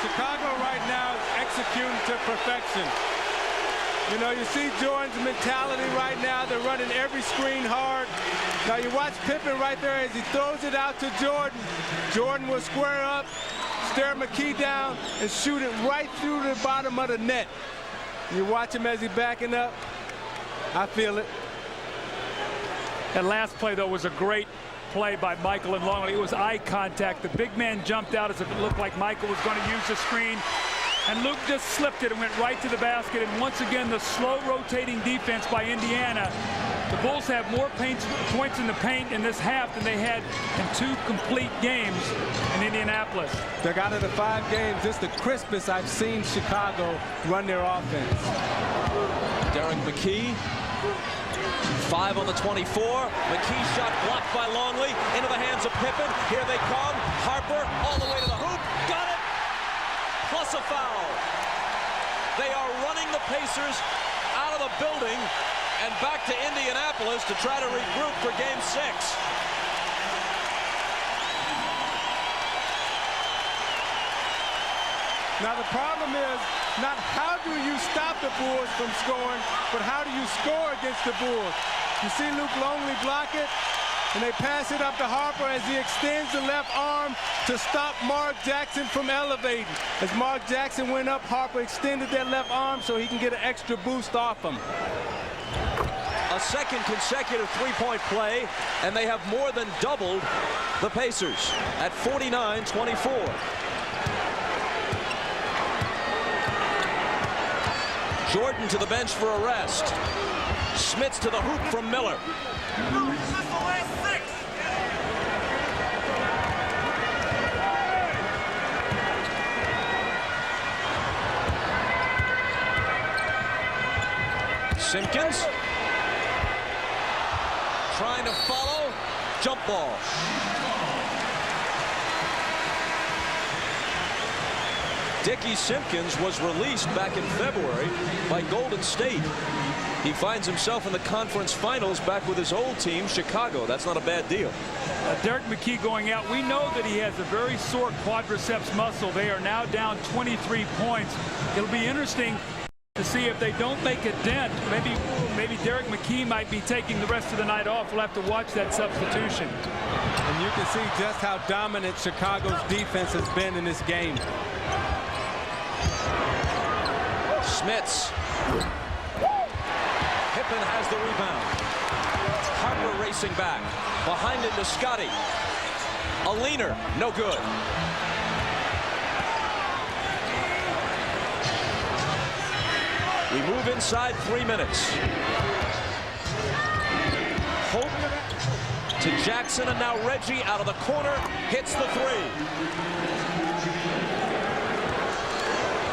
Chicago right now is executing to perfection. You know, you see Jordan's mentality right now. They're running every screen hard. Now you watch Pippen right there as he throws it out to Jordan. Jordan will square up, stare McKee down, and shoot it right through the bottom of the net. You watch him as he's backing up. I feel it. That last play, though, was a great play by Michael and Longley. It was eye contact. The big man jumped out as if it looked like Michael was going to use the screen. And Luke just slipped it and went right to the basket. And once again, the slow rotating defense by Indiana. The Bulls have more points in the paint in this half than they had in 2 complete games in Indianapolis. They're out of the 5 games. This is the crispest I've seen Chicago run their offense. Derek McKee. 5 on the 24. McKee shot blocked by Longley. Into the hands of Pippen. Here they come. Harper all the way to the hoop. Got it. Plus a foul. They are running the Pacers out of the building, and back to Indianapolis to try to regroup for Game 6. Now the problem is not how do you stop the Bulls from scoring, but how do you score against the Bulls? You see Luke Longley block it, and they pass it up to Harper as he extends the left arm to stop Mark Jackson from elevating. As Mark Jackson went up, Harper extended that left arm so he can get an extra boost off him. A second consecutive three-point play, and they have more than doubled the Pacers at 49-24. Jordan to the bench for a rest. Smits to the hoop from Miller. Simpkins trying to follow. Jump ball. Dickie Simpkins was released back in February by Golden State. He finds himself in the conference finals back with his old team, Chicago. That's not a bad deal. Derek McKee going out. We know that he has a very sore quadriceps muscle. They are now down 23 points. It'll be interesting to see if they don't make a dent. Maybe Derek McKee might be taking the rest of the night off. We'll have to watch that substitution. And you can see just how dominant Chicago's defense has been in this game. Smits. Pippen has the rebound. Harper racing back. Behind him to Scotty. A leaner. No good. We move inside 3 minutes. Hope to Jackson, and now Reggie out of the corner hits the three.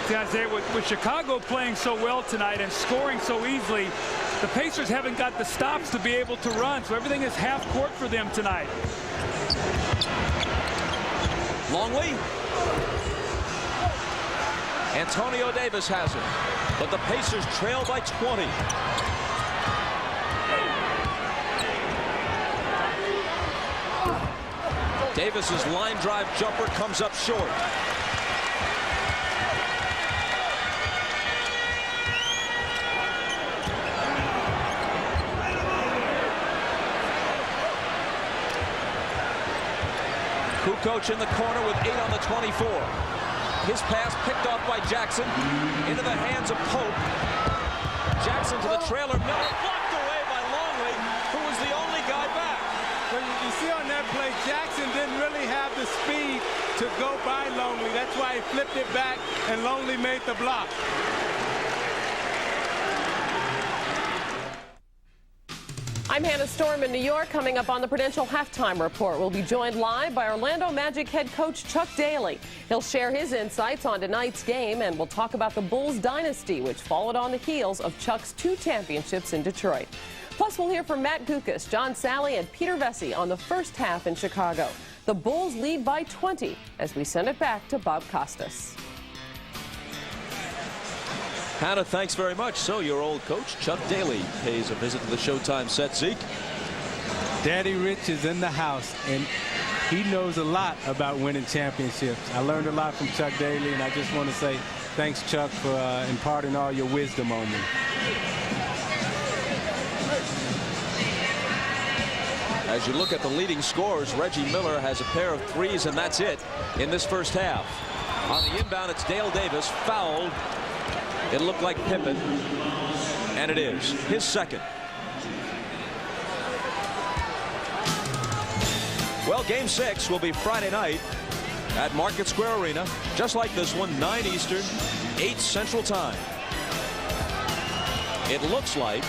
See, Isaiah, with Chicago playing so well tonight and scoring so easily, the Pacers haven't got the stops to be able to run, so everything is half court for them tonight. Longley. Antonio Davis has it, but the Pacers trail by 20. Davis's line drive jumper comes up short. Kukoc in the corner with 8 on the 24. His pass picked off by Jackson into the hands of Pope. Jackson to the trailer. Miller blocked away by Longley, who was the only guy back. But you see on that play, Jackson didn't really have the speed to go by Longley. That's why he flipped it back, and Longley made the block. I'm Hannah Storm in New York. Coming up on the Prudential Halftime Report, we'll be joined live by Orlando Magic head coach Chuck Daly. He'll share his insights on tonight's game, and we'll talk about the Bulls dynasty, which followed on the heels of Chuck's 2 championships in Detroit. Plus, we'll hear from Matt Gukas, John Sally, and Peter Vesey on the first half in Chicago. The Bulls lead by 20 as we send it back to Bob Costas. Hannah, thanks very much. So your old coach, Chuck Daly, pays a visit to the Showtime set. Zeke? Daddy Rich is in the house, and he knows a lot about winning championships. I learned a lot from Chuck Daly, and I just want to say thanks, Chuck, for imparting all your wisdom on me. As you look at the leading scorers, Reggie Miller has a pair of threes, and that's it in this first half. On the inbound, it's Dale Davis, fouled. It looked like Pippen, and it is his second. Well, Game 6 will be Friday night at Market Square Arena, just like this one, 9 Eastern, 8 Central Time. It looks like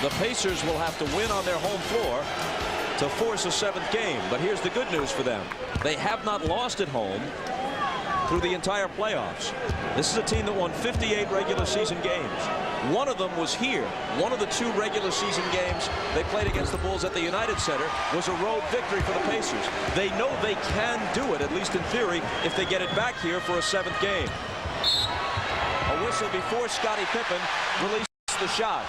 the Pacers will have to win on their home floor to force a 7th game. But here's the good news for them. They have not lost at home through the entire playoffs. This is a team that won 58 regular season games. One of them was here. One of the 2 regular season games they played against the Bulls at the United Center was a road victory for the Pacers. They know they can do it, at least in theory, if they get it back here for a 7th game. A whistle before Scottie Pippen released the shot.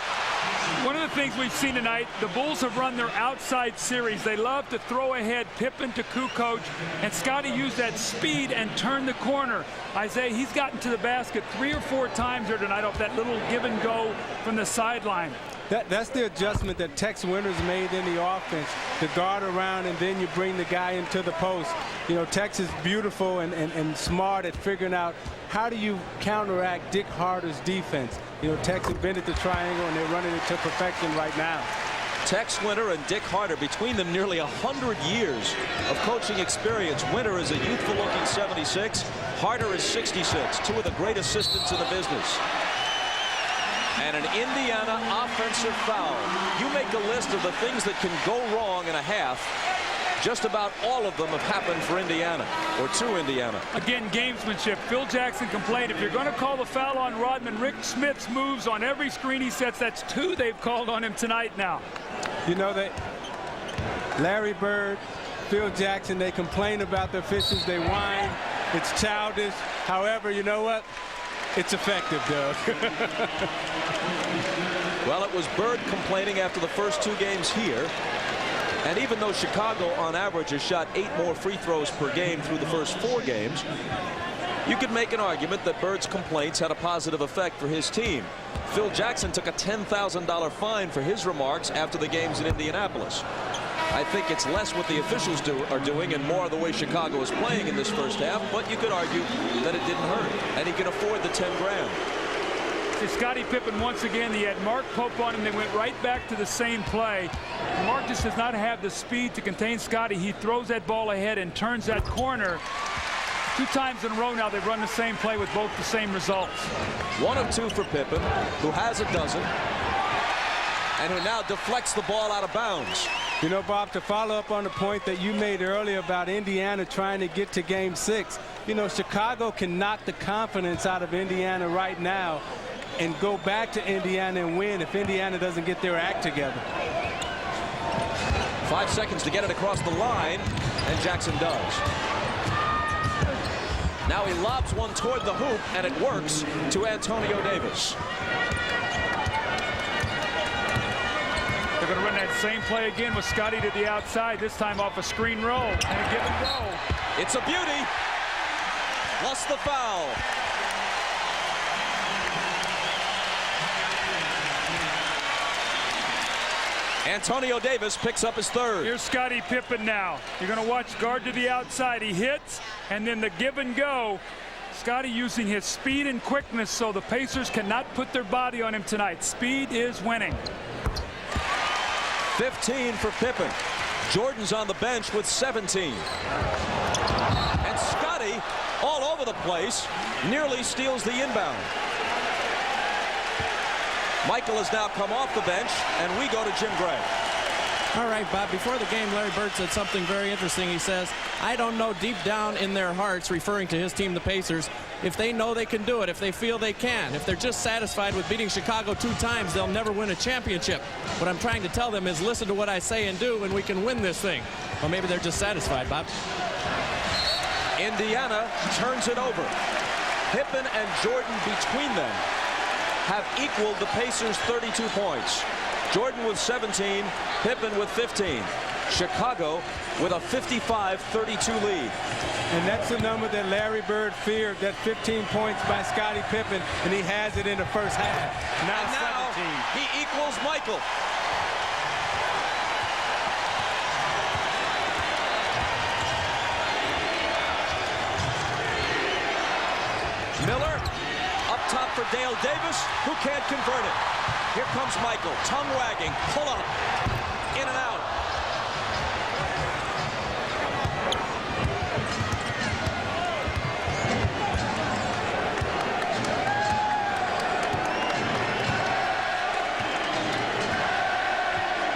One of the things we've seen tonight, the Bulls have run their outside series. They love to throw ahead Pippen to Kukoc, and Scotty used that speed and turned the corner. Isaiah, he's gotten to the basket 3 or 4 times here tonight off that little give and go from the sideline. That's the adjustment that Tex Winters made in the offense, to guard around and then you bring the guy into the post. You know, Tex is beautiful and smart at figuring out how do you counteract Dick Harder's defense. You know, Tex invented the triangle and they're running it to perfection right now. Tex Winter and Dick Harder, between them nearly 100 years of coaching experience. Winter is a youthful looking 76. Harder is 66. Two of the great assistants in the business. And an Indiana offensive foul. You make a list of the things that can go wrong in a half. Just about all of them have happened for Indiana, or to Indiana. Again, gamesmanship. Phil Jackson complained, if you're going to call the foul on Rodman, Rick Smith's moves on every screen he sets, that's 2 they've called on him tonight now. You know that Larry Bird, Phil Jackson, they complain about the officials, they whine, it's childish. However, you know what? It's effective, Doug. Well, it was Bird complaining after the first 2 games here. And even though Chicago, on average, has shot 8 more free throws per game through the first 4 games, you could make an argument that Bird's complaints had a positive effect for his team. Phil Jackson took a $10,000 fine for his remarks after the games in Indianapolis. I think it's less what the officials are doing and more the way Chicago is playing in this first half, but you could argue that it didn't hurt, and he can afford the 10 grand. Scottie Pippen, once again, he had Mark Pope on him. They went right back to the same play. Mark just does not have the speed to contain Scottie. He throws that ball ahead and turns that corner. 2 times in a row now they've run the same play with both the same results. 1 of 2 for Pippen, who has a dozen, and who now deflects the ball out of bounds. You know, Bob, to follow up on the point that you made earlier about Indiana trying to get to Game 6, you know, Chicago can knock the confidence out of Indiana right now and go back to Indiana and win if Indiana doesn't get their act together. 5 seconds to get it across the line, and Jackson does. Now he lobs one toward the hoop, and it works to Antonio Davis. They're going to run that same play again with Scottie to the outside, this time off a screen roll and a give and go. It's a beauty, plus the foul. Antonio Davis picks up his 3rd. Here's Scottie Pippen now. You're going to watch guard to the outside. He hits, and then the give and go. Scottie using his speed and quickness so the Pacers cannot put their body on him tonight. Speed is winning. 15 for Pippen. Jordan's on the bench with 17. And Scottie, all over the place, nearly steals the inbound. Michael has now come off the bench, and we go to Jim Gray. All right, Bob, before the game, Larry Bird said something very interesting. He says, I don't know deep down in their hearts, referring to his team, the Pacers, if they know they can do it, if they feel they can. If they're just satisfied with beating Chicago 2 times, they'll never win a championship. What I'm trying to tell them is listen to what I say and do, and we can win this thing. Well, maybe they're just satisfied, Bob. Indiana turns it over. Pippen and Jordan between them have equaled the Pacers' 32 points. Jordan with 17, Pippen with 15. Chicago with a 55-32 lead. And that's the number that Larry Bird feared, that 15 points by Scottie Pippen, and he has it in the first half. Now 17. He equals Michael. Miller up top for Dale Davis, who can't convert it. Here comes Michael, tongue wagging, pull up, in and out.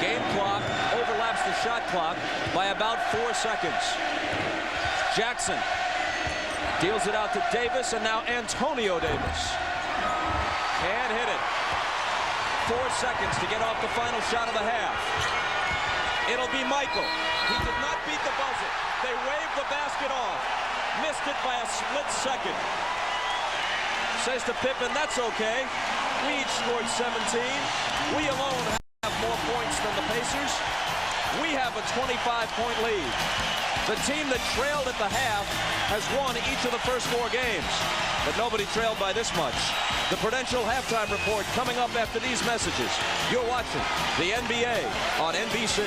Game clock overlaps the shot clock by about 4 seconds. Jackson deals it out to Davis, and now Antonio Davis. Can't hit it. 4 seconds to get off the final shot of the half. It'll be Michael. He did not beat the buzzer. They waved the basket off. Missed it by a split second. Says to Pippen, that's okay. We each scored 17. We alone have more points than the Pacers. We have a 25-point lead. The team that trailed at the half has won each of the first 4 games, but nobody trailed by this much. The Prudential halftime report coming up after these messages. You're watching the NBA on NBC.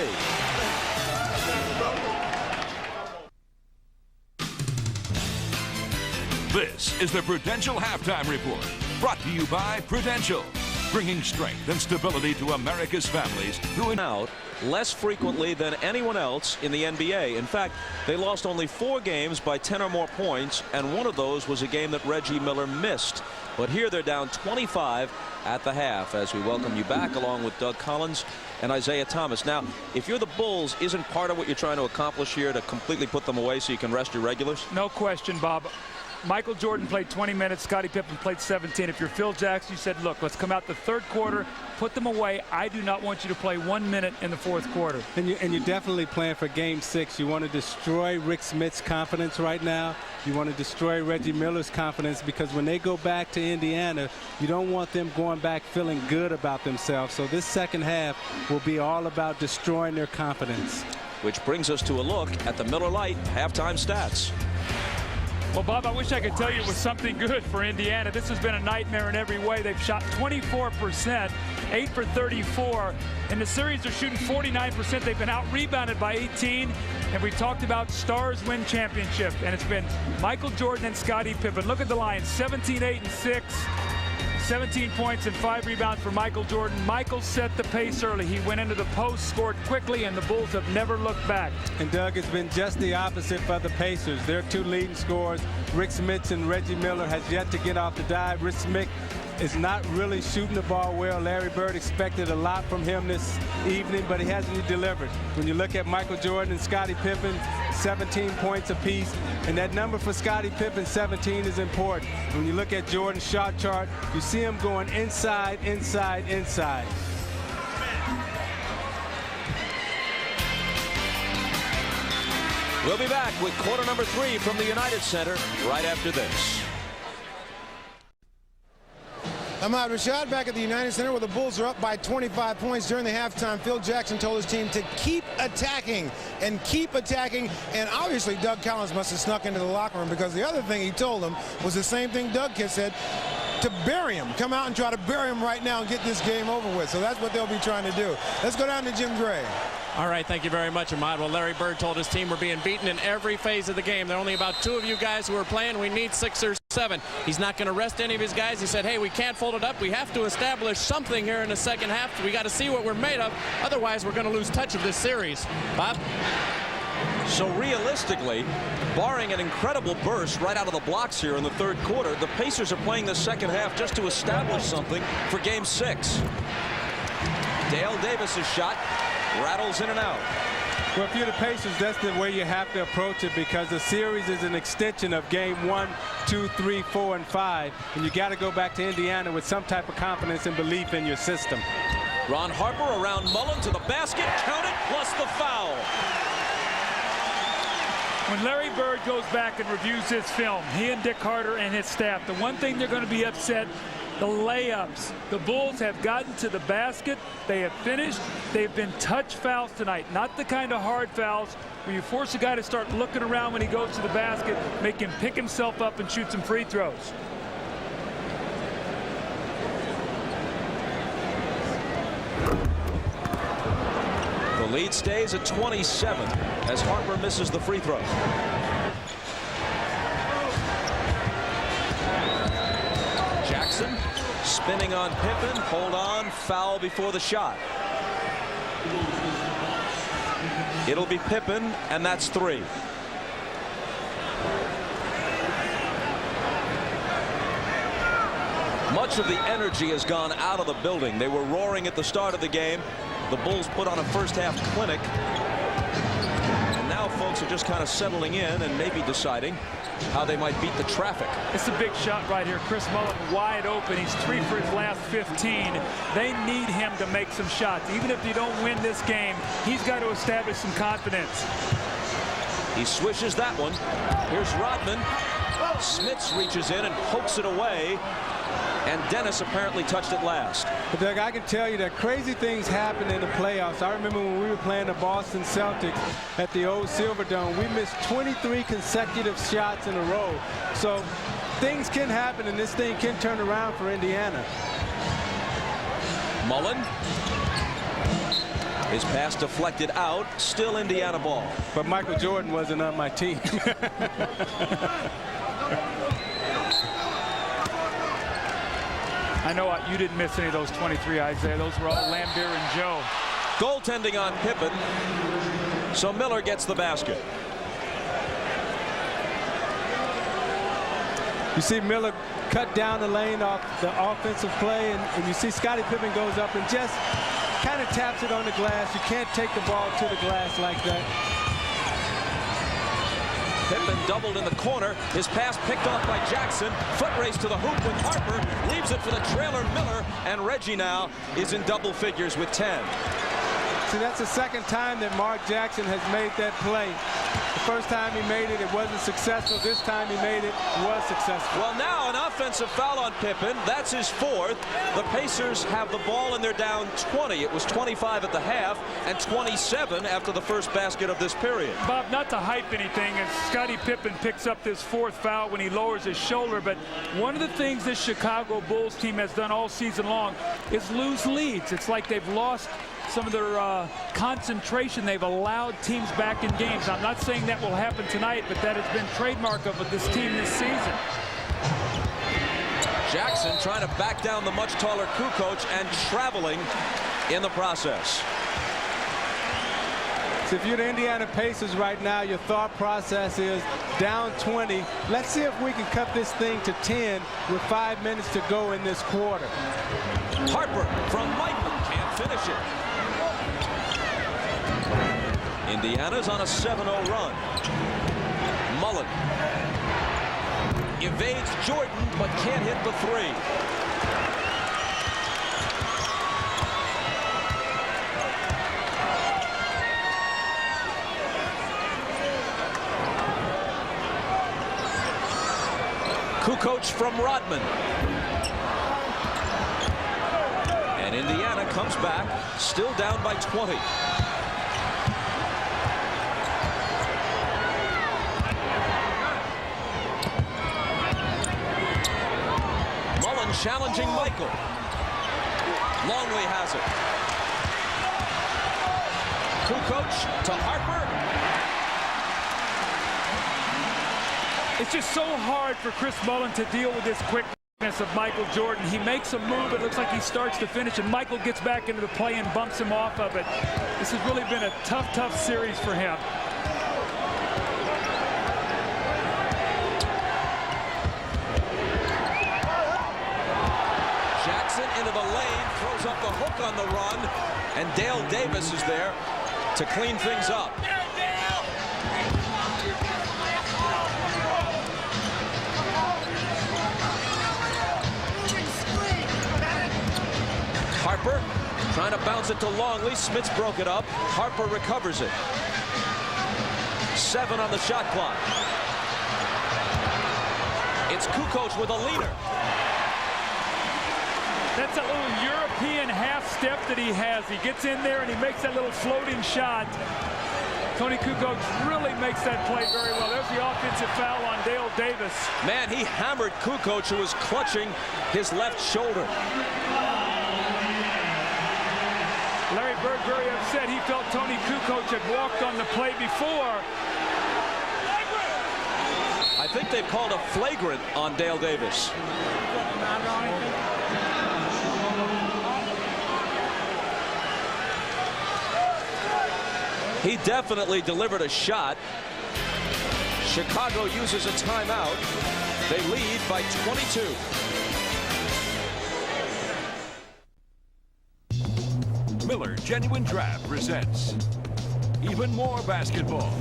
This is the Prudential Halftime Report, brought to you by Prudential, bringing strength and stability to America's families who out less frequently than anyone else in the NBA. In fact, they lost only 4 games by 10 or more points, and one of those was a game that Reggie Miller missed. But here they're down 25 at the half as we welcome you back along with Doug Collins and Isaiah Thomas. Now, if you're the Bulls, isn't part of what you're trying to accomplish here to completely put them away so you can rest your regulars? No question, Bob. Michael Jordan played 20 minutes. Scottie Pippen played 17. If you're Phil Jackson, you said, look, let's come out the third quarter, put them away. I do not want you to play 1 minute in the fourth quarter. And you're definitely playing for Game 6. You want to destroy Rick Smith's confidence right now. You want to destroy Reggie Miller's confidence, because when they go back to Indiana, you don't want them going back feeling good about themselves. So this second half will be all about destroying their confidence. Which brings us to a look at the Miller Lite halftime stats. Well, Bob, I wish I could tell you it was something good for Indiana. This has been a nightmare in every way. They've shot 24%, 8 for 34. In the series, they're shooting 49%. They've been out-rebounded by 18. And we talked about stars win championship. And it's been Michael Jordan and Scottie Pippen. Look at the line, 17, 8, and 6. 17 points and 5 rebounds for Michael Jordan. Michael set the pace early. He went into the post, scored quickly, and the Bulls have never looked back. And Doug, it's been just the opposite for the Pacers. Their 2 leading scorers, Rick Smith and Reggie Miller, has yet to get off the dive. Rick Smith is not really shooting the ball well. Larry Bird expected a lot from him this evening, but he hasn't delivered. When you look at Michael Jordan and Scottie Pippen, 17 points apiece, and that number for Scottie Pippen, 17, is important. When you look at Jordan's shot chart, you see him going inside, inside, inside. We'll be back with quarter number 3 from the United Center right after this. Ahmad Rashad back at the United Center, where the Bulls are up by 25 points during the halftime. Phil Jackson told his team to keep attacking and keep attacking. And obviously Doug Collins must have snuck into the locker room, because the other thing he told them was the same thing Doug had said, to bury him. Come out and try to bury him right now and get this game over with. So that's what they'll be trying to do. Let's go down to Jim Gray. All right, thank you very much, Ahmad. Well, Larry Bird told his team we're being beaten in every phase of the game. There are only about 2 of you guys who are playing. We need 6 or 7. He's not going to rest any of his guys. He said, hey, we can't fold it up. We have to establish something here in the second half. We got to see what we're made of. Otherwise, we're going to lose touch of this series. Bob? So realistically, barring an incredible burst right out of the blocks here in the third quarter, the Pacers are playing the second half just to establish something for Game 6. Dale Davis's shot rattles in and out. Well, if you're the Pacers, that's the way you have to approach it, because the series is an extension of Game 1, 2, 3, 4, and 5. And you got to go back to Indiana with some type of confidence and belief in your system. Ron Harper around Mullen to the basket, count it, plus the foul. When Larry Bird goes back and reviews his film, he and Dick Carter and his staff, the one thing they're going to be upset, the layups. The Bulls have gotten to the basket. They have finished. They've been touch fouls tonight, not the kind of hard fouls where you force a guy to start looking around when he goes to the basket, make him pick himself up and shoot some free throws. The lead stays at 27 as Harper misses the free throw. Jackson spinning on Pippen, hold on, foul before the shot. It'll be Pippen, and that's 3. Much of the energy has gone out of the building. They were roaring at the start of the game. The Bulls put on a first half clinic. And now folks are just kind of settling in and maybe deciding how they might beat the traffic. It's a big shot right here. Chris Mullen wide open. He's 3 for his last 15. They need him to make some shots. Even if you don't win this game, he's got to establish some confidence. He swishes that one. Here's Rodman. Smits reaches in and pokes it away. and Dennis apparently touched it last. But Doug, I can tell you that crazy things happen in the playoffs. I remember when we were playing the Boston Celtics at the old Silverdome, we missed 23 consecutive shots in a row. So things can happen, and this thing can turn around for Indiana. Mullen. His pass deflected out. Still Indiana ball. But Michael Jordan wasn't on my team. I know what, you didn't miss any of those 23, Isaiah. Those were all Lambeer and Joe. Goaltending on Pippen. So Miller gets the basket. You see Miller cut down the lane off the offensive play, and you see Scottie Pippen goes up and just kind of taps it on the glass. You can't take the ball to the glass like that. Pippen doubled in the corner. His pass picked off by Jackson. Foot race to the hoop with Harper. Leaves it for the trailer Miller. And Reggie now is in double figures with 10. See, that's the second time that Mark Jackson has made that play. The first time he made it, it wasn't successful. This time he made it, it was successful. Well, now an offensive foul on Pippen. That's his fourth. The Pacers have the ball and they're down 20. It was 25 at the half and 27 after the first basket of this period. Bob, not to hype anything, as Scottie Pippen picks up this fourth foul when he lowers his shoulder, but one of the things this Chicago Bulls team has done all season long is lose leads. It's like they've lost some of their concentration. They've allowed teams back in games. I'm not saying that will happen tonight, but that has been trademark of this team this season. Jackson trying to back down the much taller Kukoc and traveling in the process. So if you're the Indiana Pacers right now, your thought process is down 20. Let's see if we can cut this thing to 10 with 5 minutes to go in this quarter. Harper from Michael can't finish it. Indiana's on a 7-0 run. Mullen evades Jordan but can't hit the three. Kukoc from Rodman. And Indiana comes back, still down by 20. Mullen challenging Michael. Longley has it. Kukoc to Harper. It's just so hard for Chris Mullen to deal with this quickness of Michael Jordan. He makes a move, it looks like he starts to finish, and Michael gets back into the play and bumps him off of it. This has really been a tough series for him. Jackson into the lane, throws up the hook on the run, and Dale Davis is there to clean things up. Harper trying to bounce it to Longley. Smits broke it up. Harper recovers it. 7 on the shot clock. It's Kukoc with a leader. That's a little European half step that he has. He gets in there and he makes that little floating shot. Tony Kukoc really makes that play very well. There's the offensive foul on Dale Davis. Man, he hammered Kukoc, who was clutching his left shoulder. Larry Bird very upset. He felt Tony Kukoc had walked on the play before. I think they've called a flagrant on Dale Davis. He definitely delivered a shot. Chicago uses a timeout. They lead by 22. Miller Genuine Draft presents even more basketball.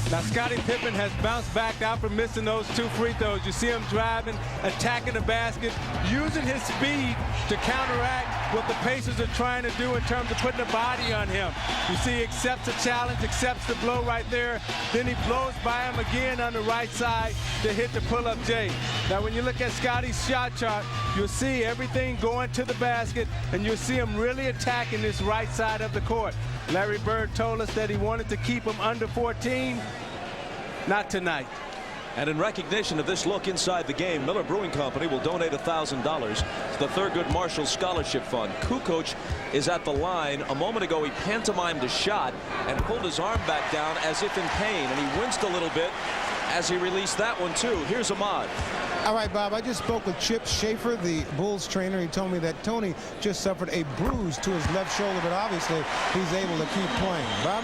Now, Scottie Pippen has bounced back after missing those 2 free throws. You see him driving, attacking the basket, using his speed to counteract what the Pacers are trying to do in terms of putting a body on him. You see he accepts the challenge, accepts the blow right there. Then he blows by him again on the right side to hit the pull-up J. Now, when you look at Scotty's shot chart, you'll see everything going to the basket, and you'll see him really attacking this right side of the court. Larry Bird told us that he wanted to keep him under 14. Not tonight. And in recognition of this look inside the game, Miller Brewing Company will donate $1,000 to the Thurgood Marshall Scholarship Fund. Kukoc is at the line. A moment ago, he pantomimed a shot and pulled his arm back down as if in pain, and he winced a little bit as he released that one, too. Here's Ahmad. All right, Bob, I just spoke with Chip Schaefer, the Bulls trainer. He told me that Tony just suffered a bruise to his left shoulder, but obviously he's able to keep playing. Bob?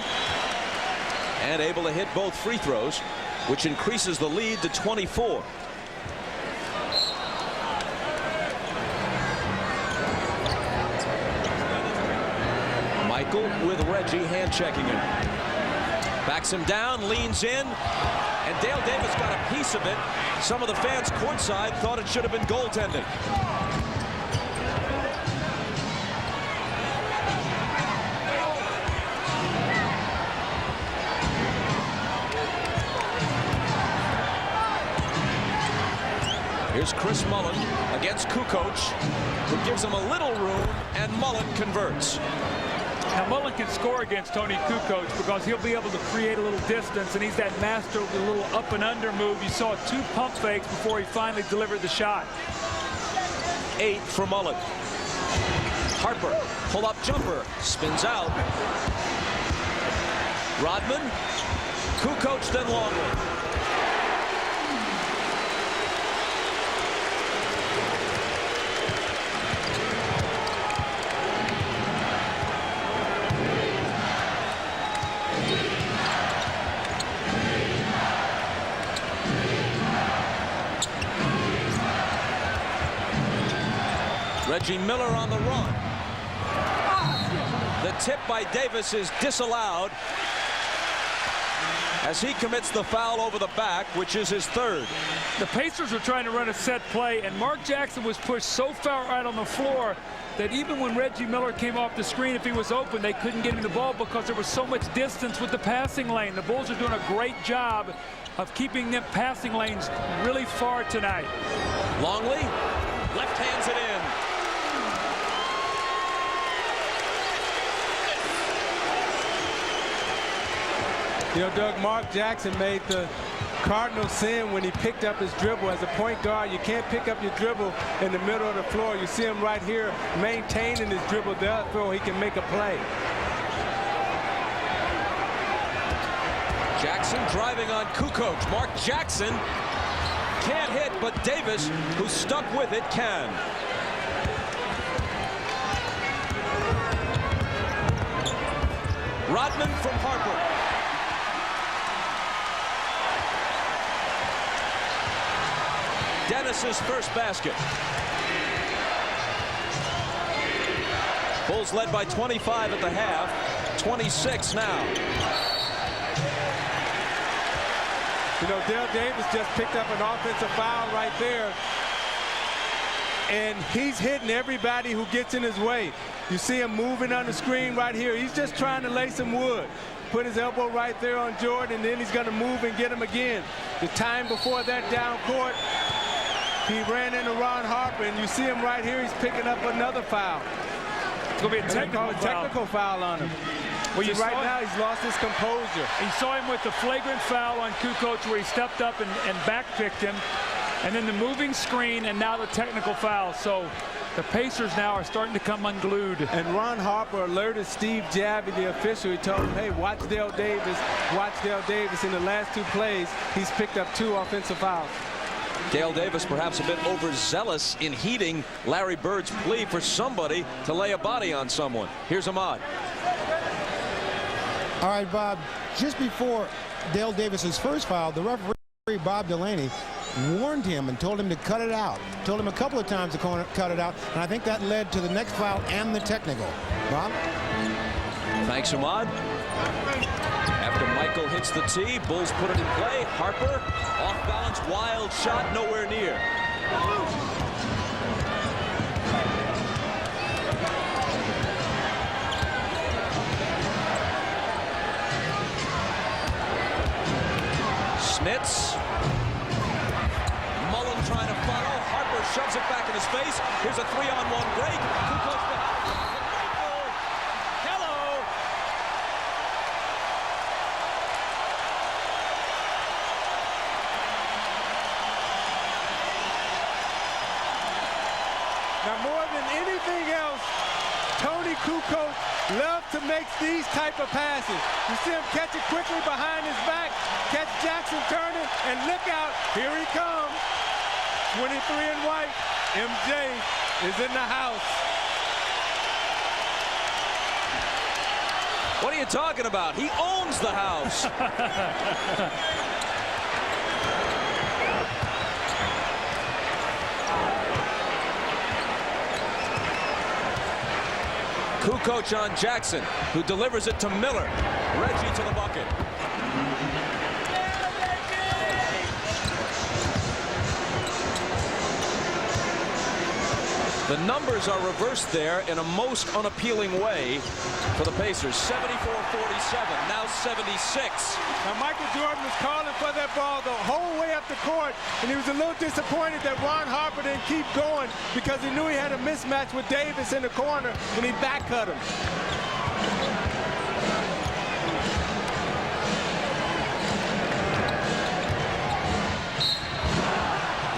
And able to hit both free throws, which increases the lead to 24. Michael with Reggie hand-checking him. Backs him down, leans in, and Dale Davis got a piece of it. Some of the fans courtside thought it should have been goaltending. Here's Chris Mullen against Kukoc, who gives him a little room, and Mullen converts. Now, Mullen can score against Tony Kukoc because he'll be able to create a little distance, and he's that master of the little up and under move. You saw 2 pump fakes before he finally delivered the shot. 8 for Mullen. Harper, pull-up jumper, spins out. Rodman, Kukoc, then Longley. Reggie Miller on the run. The tip by Davis is disallowed as he commits the foul over the back, which is his 3rd. The Pacers were trying to run a set play, and Mark Jackson was pushed so far out on the floor that even when Reggie Miller came off the screen, if he was open, they couldn't get him the ball because there was so much distance with the passing lane. The Bulls are doing a great job of keeping them passing lanes really far tonight. Longley left hands it in. You know, Doug, Mark Jackson made the cardinal sin when he picked up his dribble. As a point guard, you can't pick up your dribble in the middle of the floor. You see him right here maintaining his dribble there so he can make a play. Jackson driving on Kukoc. Mark Jackson can't hit, but Davis, who's stuck with it, can. Rodman from Harper. Dennis's first basket. Bulls led by 25 at the half, 26 now. You know, Dale Davis just picked up an offensive foul right there, and he's hitting everybody who gets in his way. You see him moving on the screen right here. He's just trying to lay some wood. Put his elbow right there on Jordan, and then he's going to move and get him again. The time before that down court, he ran into Ron Harper, and you see him right here. He's picking up another foul. It's going to be a technical foul on him. Well, you right now, he's lost his composure. You saw him with the flagrant foul on Kukoc where he stepped up and back-picked him. And then the moving screen, and now the technical foul. So the Pacers now are starting to come unglued. And Ron Harper alerted Steve Javie, the official. He told him, hey, watch Dale Davis. Watch Dale Davis. In the last 2 plays, he's picked up 2 offensive fouls. Dale Davis perhaps a bit overzealous in heeding Larry Bird's plea for somebody to lay a body on someone. Here's Ahmad. All right, Bob, just before Dale Davis's first foul, the referee, Bob Delaney, warned him and told him to cut it out. Told him a couple of times to cut it out, and I think that led to the next foul and the technical. Bob? Thanks, Ahmad. After Michael hits the tee, Bulls put it in play. Harper, off balance, wild shot, nowhere near. anything else, Tony Kukoc loves to make these type of passes. You see him catch it quickly behind his back, catch Jackson turning, and look out, here he comes. 23 in white, MJ is in the house. What are you talking about? He owns the house. Kukoc on Jackson, who delivers it to Miller. Reggie to the bucket. The numbers are reversed there in a most unappealing way for the Pacers. 74-47, now 76. Now Michael Jordan was calling for that ball the whole way up the court, and he was a little disappointed that Ron Harper didn't keep going because he knew he had a mismatch with Davis in the corner, and he back cut him.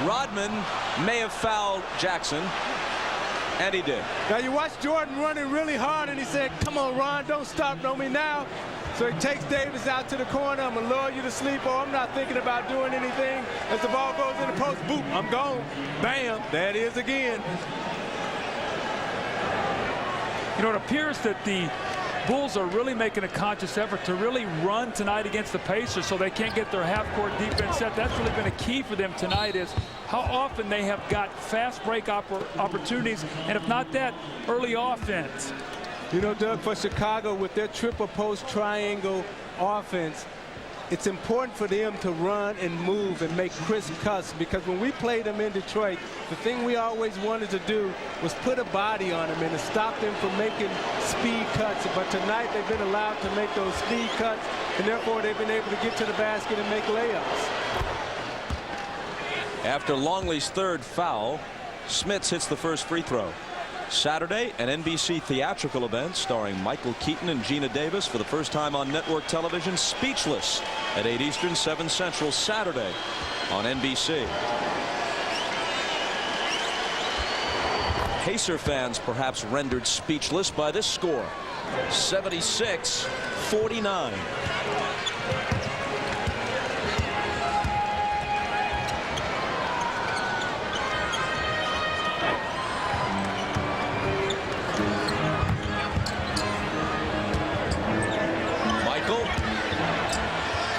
Rodman may have fouled Jackson, and he did. Now you watch Jordan running really hard, and he said, come on, Ron, don't stop on me now. So he takes Davis out to the corner. I'm going to lure you to sleep, or I'm not thinking about doing anything. As the ball goes in the post, boop, I'm gone. Bam, there it is again. You know, it appears that the Bulls are really making a conscious effort to really run tonight against the Pacers so they can't get their half-court defense set. That's really been a key for them tonight, is how often they have got fast break opportunities, and if not that, early offense. You know, Doug, for Chicago, with their triple post triangle offense, it's important for them to run and move and make crisp cuts, because when we played them in Detroit, the thing we always wanted to do was put a body on them and to stop them from making speed cuts. But tonight they've been allowed to make those speed cuts, and therefore they've been able to get to the basket and make layups. After Longley's third foul, Smits hits the first free throw. Saturday, an NBC theatrical event starring Michael Keaton and Gina Davis for the first time on network television. Speechless at 8 Eastern, 7 Central, Saturday on NBC. Pacer fans perhaps rendered speechless by this score. 76-49.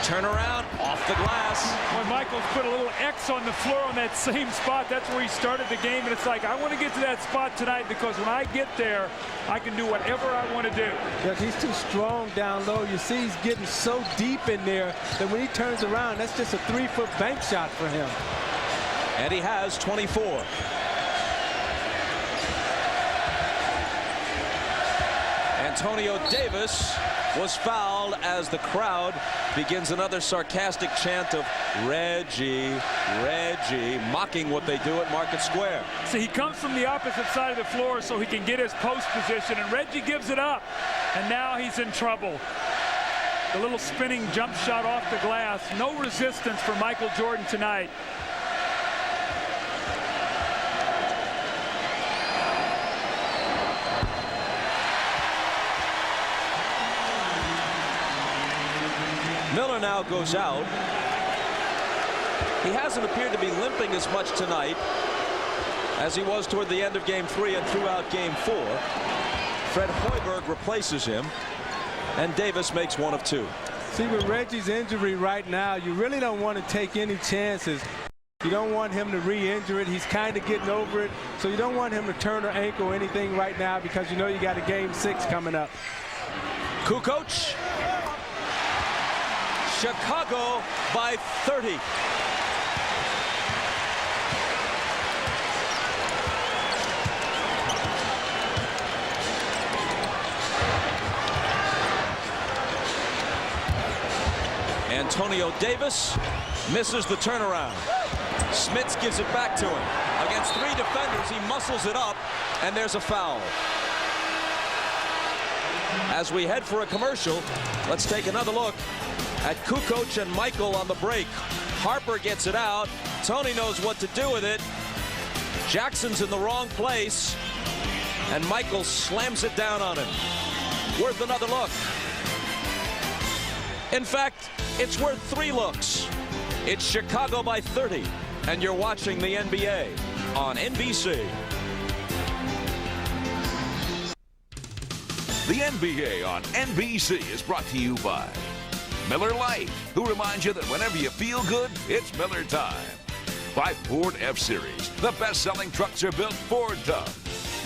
Turn around, off the glass. When Michael's put a little X on the floor on that same spot, that's where he started the game, and it's like, I want to get to that spot tonight, because when I get there, I can do whatever I want to do. Yeah, he's too strong down low. You see he's getting so deep in there that when he turns around, that's just a 3-foot bank shot for him. And he has 24. Antonio Davis was fouled as the crowd begins another sarcastic chant of Reggie, Reggie, mocking what they do at Market Square. See, he comes from the opposite side of the floor so he can get his post position, and Reggie gives it up, and now he's in trouble. The little spinning jump shot off the glass. No resistance for Michael Jordan tonight. Miller now goes out. He hasn't appeared to be limping as much tonight as he was toward the end of Game 3 and throughout Game 4. Fred Hoiberg replaces him, and Davis makes one of two. See, with Reggie's injury right now, you really don't want to take any chances. You don't want him to re-injure it. He's kind of getting over it. So you don't want him to turn or ankle or anything right now, because you know you got a Game 6 coming up. Kukoc. Chicago by 30. Antonio Davis misses the turnaround. Smits gives it back to him. Against 3 defenders, he muscles it up, and there's a foul. As we head for a commercial, let's take another look at Kukoc and Michael on the break. Harper gets it out. Tony knows what to do with it. Jackson's in the wrong place. And Michael slams it down on him. Worth another look. In fact, it's worth 3 looks. It's Chicago by 30, and you're watching the NBA on NBC. The NBA on NBC is brought to you by Miller Lite, who reminds you that whenever you feel good, it's Miller time. By Ford F-Series, the best-selling trucks are built Ford tough.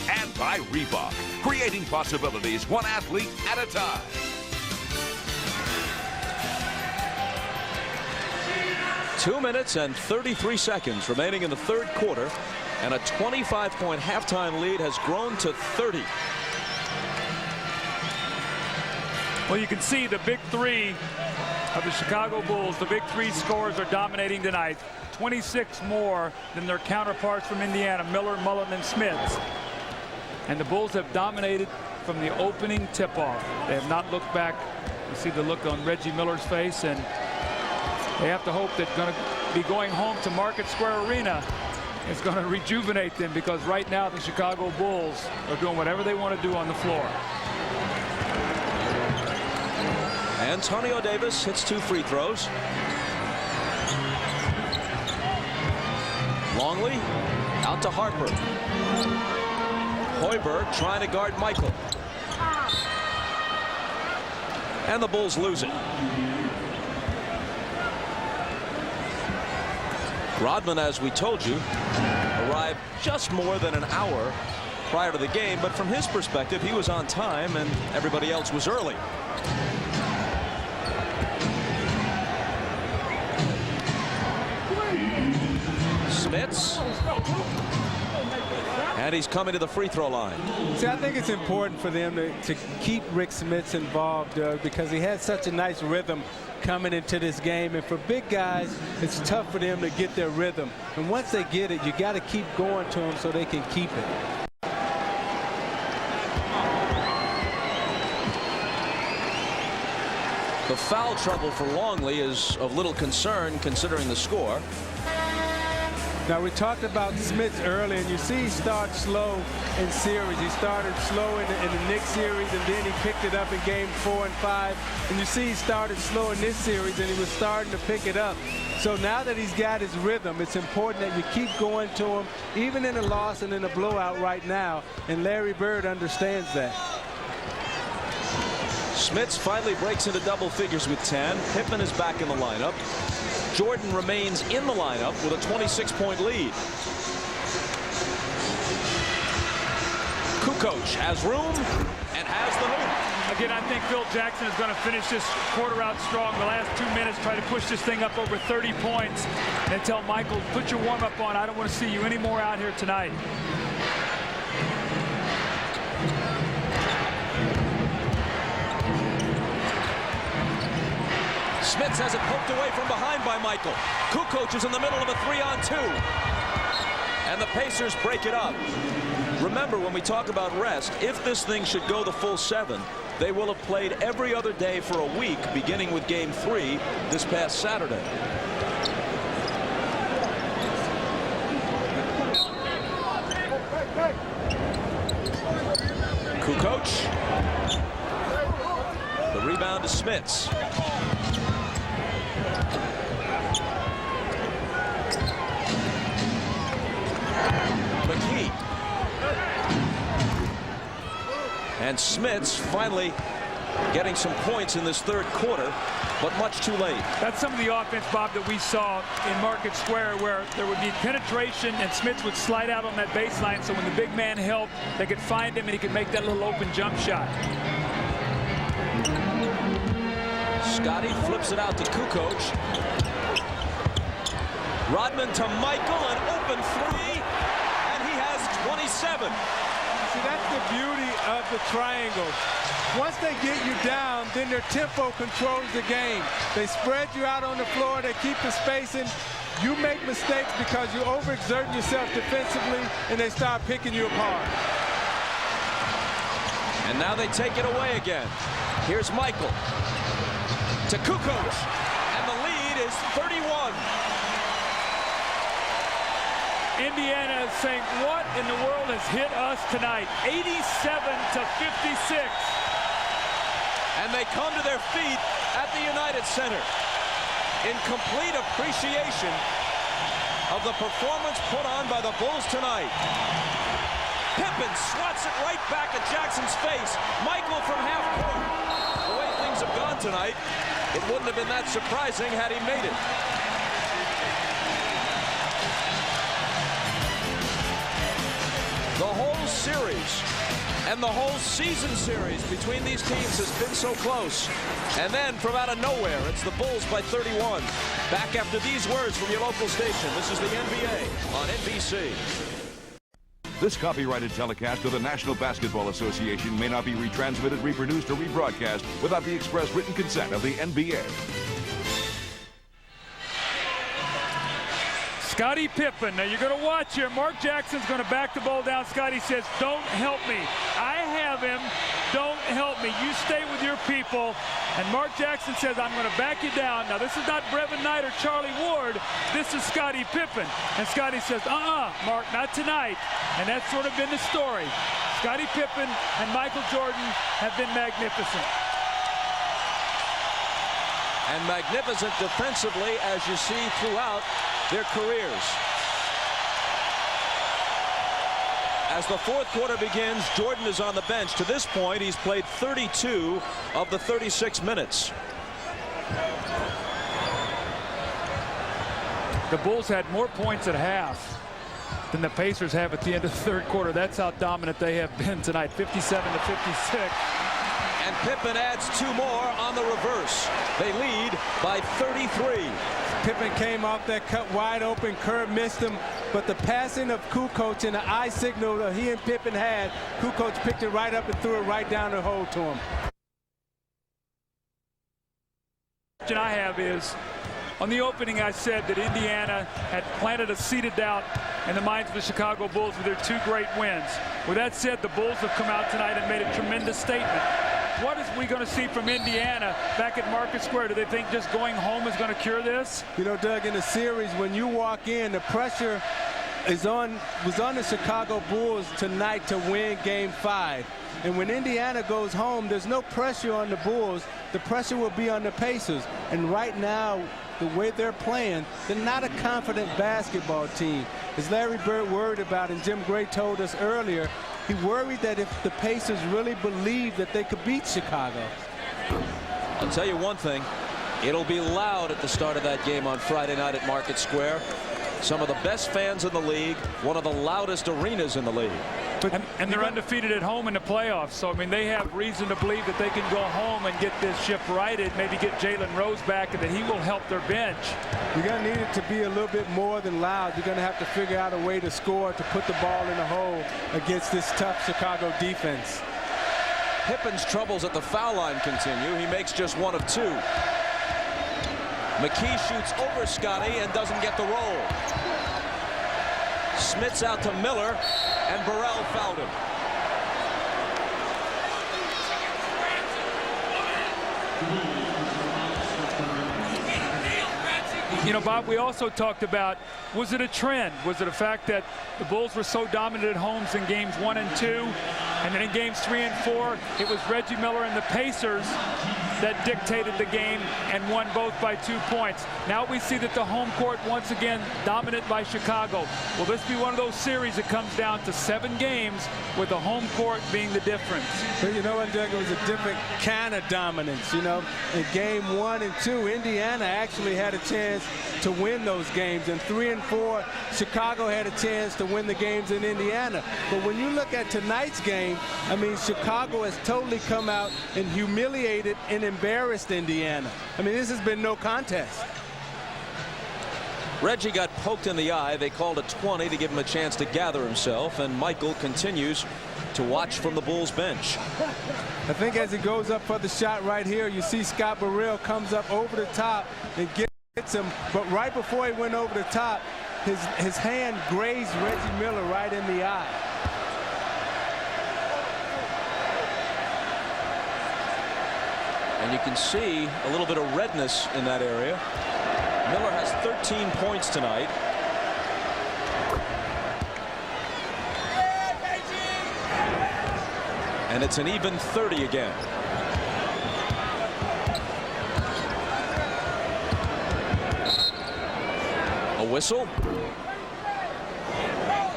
And by Reebok, creating possibilities one athlete at a time. Two minutes and 33 seconds remaining in the third quarter, and a 25-point halftime lead has grown to 30. Well, you can see the big three of the Chicago Bulls. The big three scorers are dominating tonight. 26 more than their counterparts from Indiana, Miller, Mullen, and Smith. And the Bulls have dominated from the opening tip-off. They have not looked back. You see the look on Reggie Miller's face, and they have to hope that going to be going home to Market Square Arena is going to rejuvenate them, because right now the Chicago Bulls are doing whatever they want to do on the floor. Antonio Davis hits 2 free throws. Longley out to Harper. Hoiberg trying to guard Michael. And the Bulls lose it. Rodman, as we told you, arrived just more than an hour prior to the game, but from his perspective, he was on time and everybody else was early. Smits. And he's coming to the free throw line. See, I think it's important for them to keep Rick Smits involved, because he has such a nice rhythm coming into this game. And for big guys, it's tough for them to get their rhythm. And once they get it, you got to keep going to them so they can keep it. The foul trouble for Longley is of little concern considering the score. Now, we talked about Smits earlier, and you see he started slow in series. He started slow in the Knicks series, and then he picked it up in game 4 and 5. And you see he started slow in this series, and he was starting to pick it up. So now that he's got his rhythm, it's important that you keep going to him, even in a loss and in a blowout right now. And Larry Bird understands that. Smits finally breaks into double figures with 10. Pippen is back in the lineup. Jordan remains in the lineup with a 26-point lead. Kukoc has room and has the hoop. Again, I think Phil Jackson is going to finish this quarter out strong. The last 2 minutes, try to push this thing up over 30 points and tell Michael, put your warm-up on. I don't want to see you anymore out here tonight. Smits has it poked away from behind by Michael. Kukoc is in the middle of a 3-on-2. And the Pacers break it up. Remember, when we talk about rest, if this thing should go the full 7, they will have played every other day for a week, beginning with Game 3 this past Saturday. Kukoc. The rebound to Smits. McKee. And Smits finally getting some points in this third quarter, but much too late. That's some of the offense, Bob, that we saw in Market Square, where there would be penetration and Smits would slide out on that baseline, so when the big man helped, they could find him and he could make that little open jump shot. Scotty flips it out to Kukoc. Rodman to Michael, an open 3, and he has 27. See, that's the beauty of the triangle. Once they get you down, then their tempo controls the game. They spread you out on the floor, they keep the spacing. You make mistakes because you overexert yourself defensively, and they start picking you apart. And now they take it away again. Here's Michael to Kukoc, and the lead is 31. Indiana is saying, what in the world has hit us tonight? 87-56. And they come to their feet at the United Center in complete appreciation of the performance put on by the Bulls tonight. Pippen swats it right back at Jackson's face. Michael from half court. The way things have gone tonight, it wouldn't have been that surprising had he made it. The whole series and the whole season series between these teams has been so close. And then from out of nowhere, it's the Bulls by 31. Back after these words from your local station. This is the NBA on NBC. This copyrighted telecast of the National Basketball Association may not be retransmitted, reproduced, or rebroadcast without the express written consent of the NBA. Scottie Pippen. Now you're going to watch here. Mark Jackson's going to back the ball down. Scottie says, don't help me. I have him. Don't help me. You stay with your people. And Mark Jackson says, I'm going to back you down. Now this is not Brevin Knight or Charlie Ward. This is Scottie Pippen. And Scottie says, Mark, not tonight. And that's sort of been the story. Scottie Pippen and Michael Jordan have been magnificent. And magnificent defensively, as you see throughout their careers. As the fourth quarter begins, Jordan is on the bench. To this point, he's played 32 of the 36 minutes. The Bulls had more points at half than the Pacers have at the end of the third quarter. That's how dominant they have been tonight, 57-56. And Pippen adds 2 more on the reverse. They lead by 33. Pippen came off that cut wide open. Kerr missed him, but the passing of Kukoc and the eye signal that he and Pippen had, Kukoc picked it right up and threw it right down the hole to him. The question I have is, on the opening I said that Indiana had planted a seed of doubt in the minds of the Chicago Bulls with their 2 great wins. With that said, the Bulls have come out tonight and made a tremendous statement. What is we going to see from Indiana back at Market Square? Do they think just going home is going to cure this? You know, Doug, in the series, when you walk in, the pressure was on the Chicago Bulls tonight to win Game 5. And when Indiana goes home, there's no pressure on the Bulls. The pressure will be on the Pacers. And right now, the way they're playing, they're not a confident basketball team. As Larry Bird worried about, and Jim Gray told us earlier, he worried that if the Pacers really believed that they could beat Chicago. I'll tell you one thing, it'll be loud at the start of that game on Friday night at Market Square. Some of the best fans in the league, one of the loudest arenas in the league. And they're undefeated at home in the playoffs. So, I mean, they have reason to believe that they can go home and get this ship righted, maybe get Jalen Rose back, and that he will help their bench. You're going to need it to be a little bit more than loud. You're going to have to figure out a way to score, to put the ball in the hole against this tough Chicago defense. Pippen's troubles at the foul line continue. He makes just 1 of 2. McKee shoots over Scottie and doesn't get the roll. Smits out to Miller, and Burrell fouled him. You know, Bob, we also talked about, was it a trend? Was it a fact that the Bulls were so dominant at homes in games 1 and 2, and then in games 3 and 4, it was Reggie Miller and the Pacers that dictated the game and won both by 2 points. Now we see that the home court once again dominant by Chicago. Will this be one of those series that comes down to 7 games with the home court being the difference? But you know what, Doug, it was a different kind of dominance. You know, in game 1 and 2, Indiana actually had a chance to win those games. In 3 and 4, Chicago had a chance to win the games in Indiana. But when you look at tonight's game, I mean, Chicago has totally come out and humiliated and embarrassed Indiana. I mean, this has been no contest. Reggie got poked in the eye. They called a 20 to give him a chance to gather himself, and Michael continues to watch from the Bulls bench. I think as he goes up for the shot right here, you see Scott Burrell comes up over the top and gets him, but right before he went over the top, his hand grazed Reggie Miller right in the eye. And you can see a little bit of redness in that area. Miller has 13 points tonight. And it's an even 30 again. A whistle.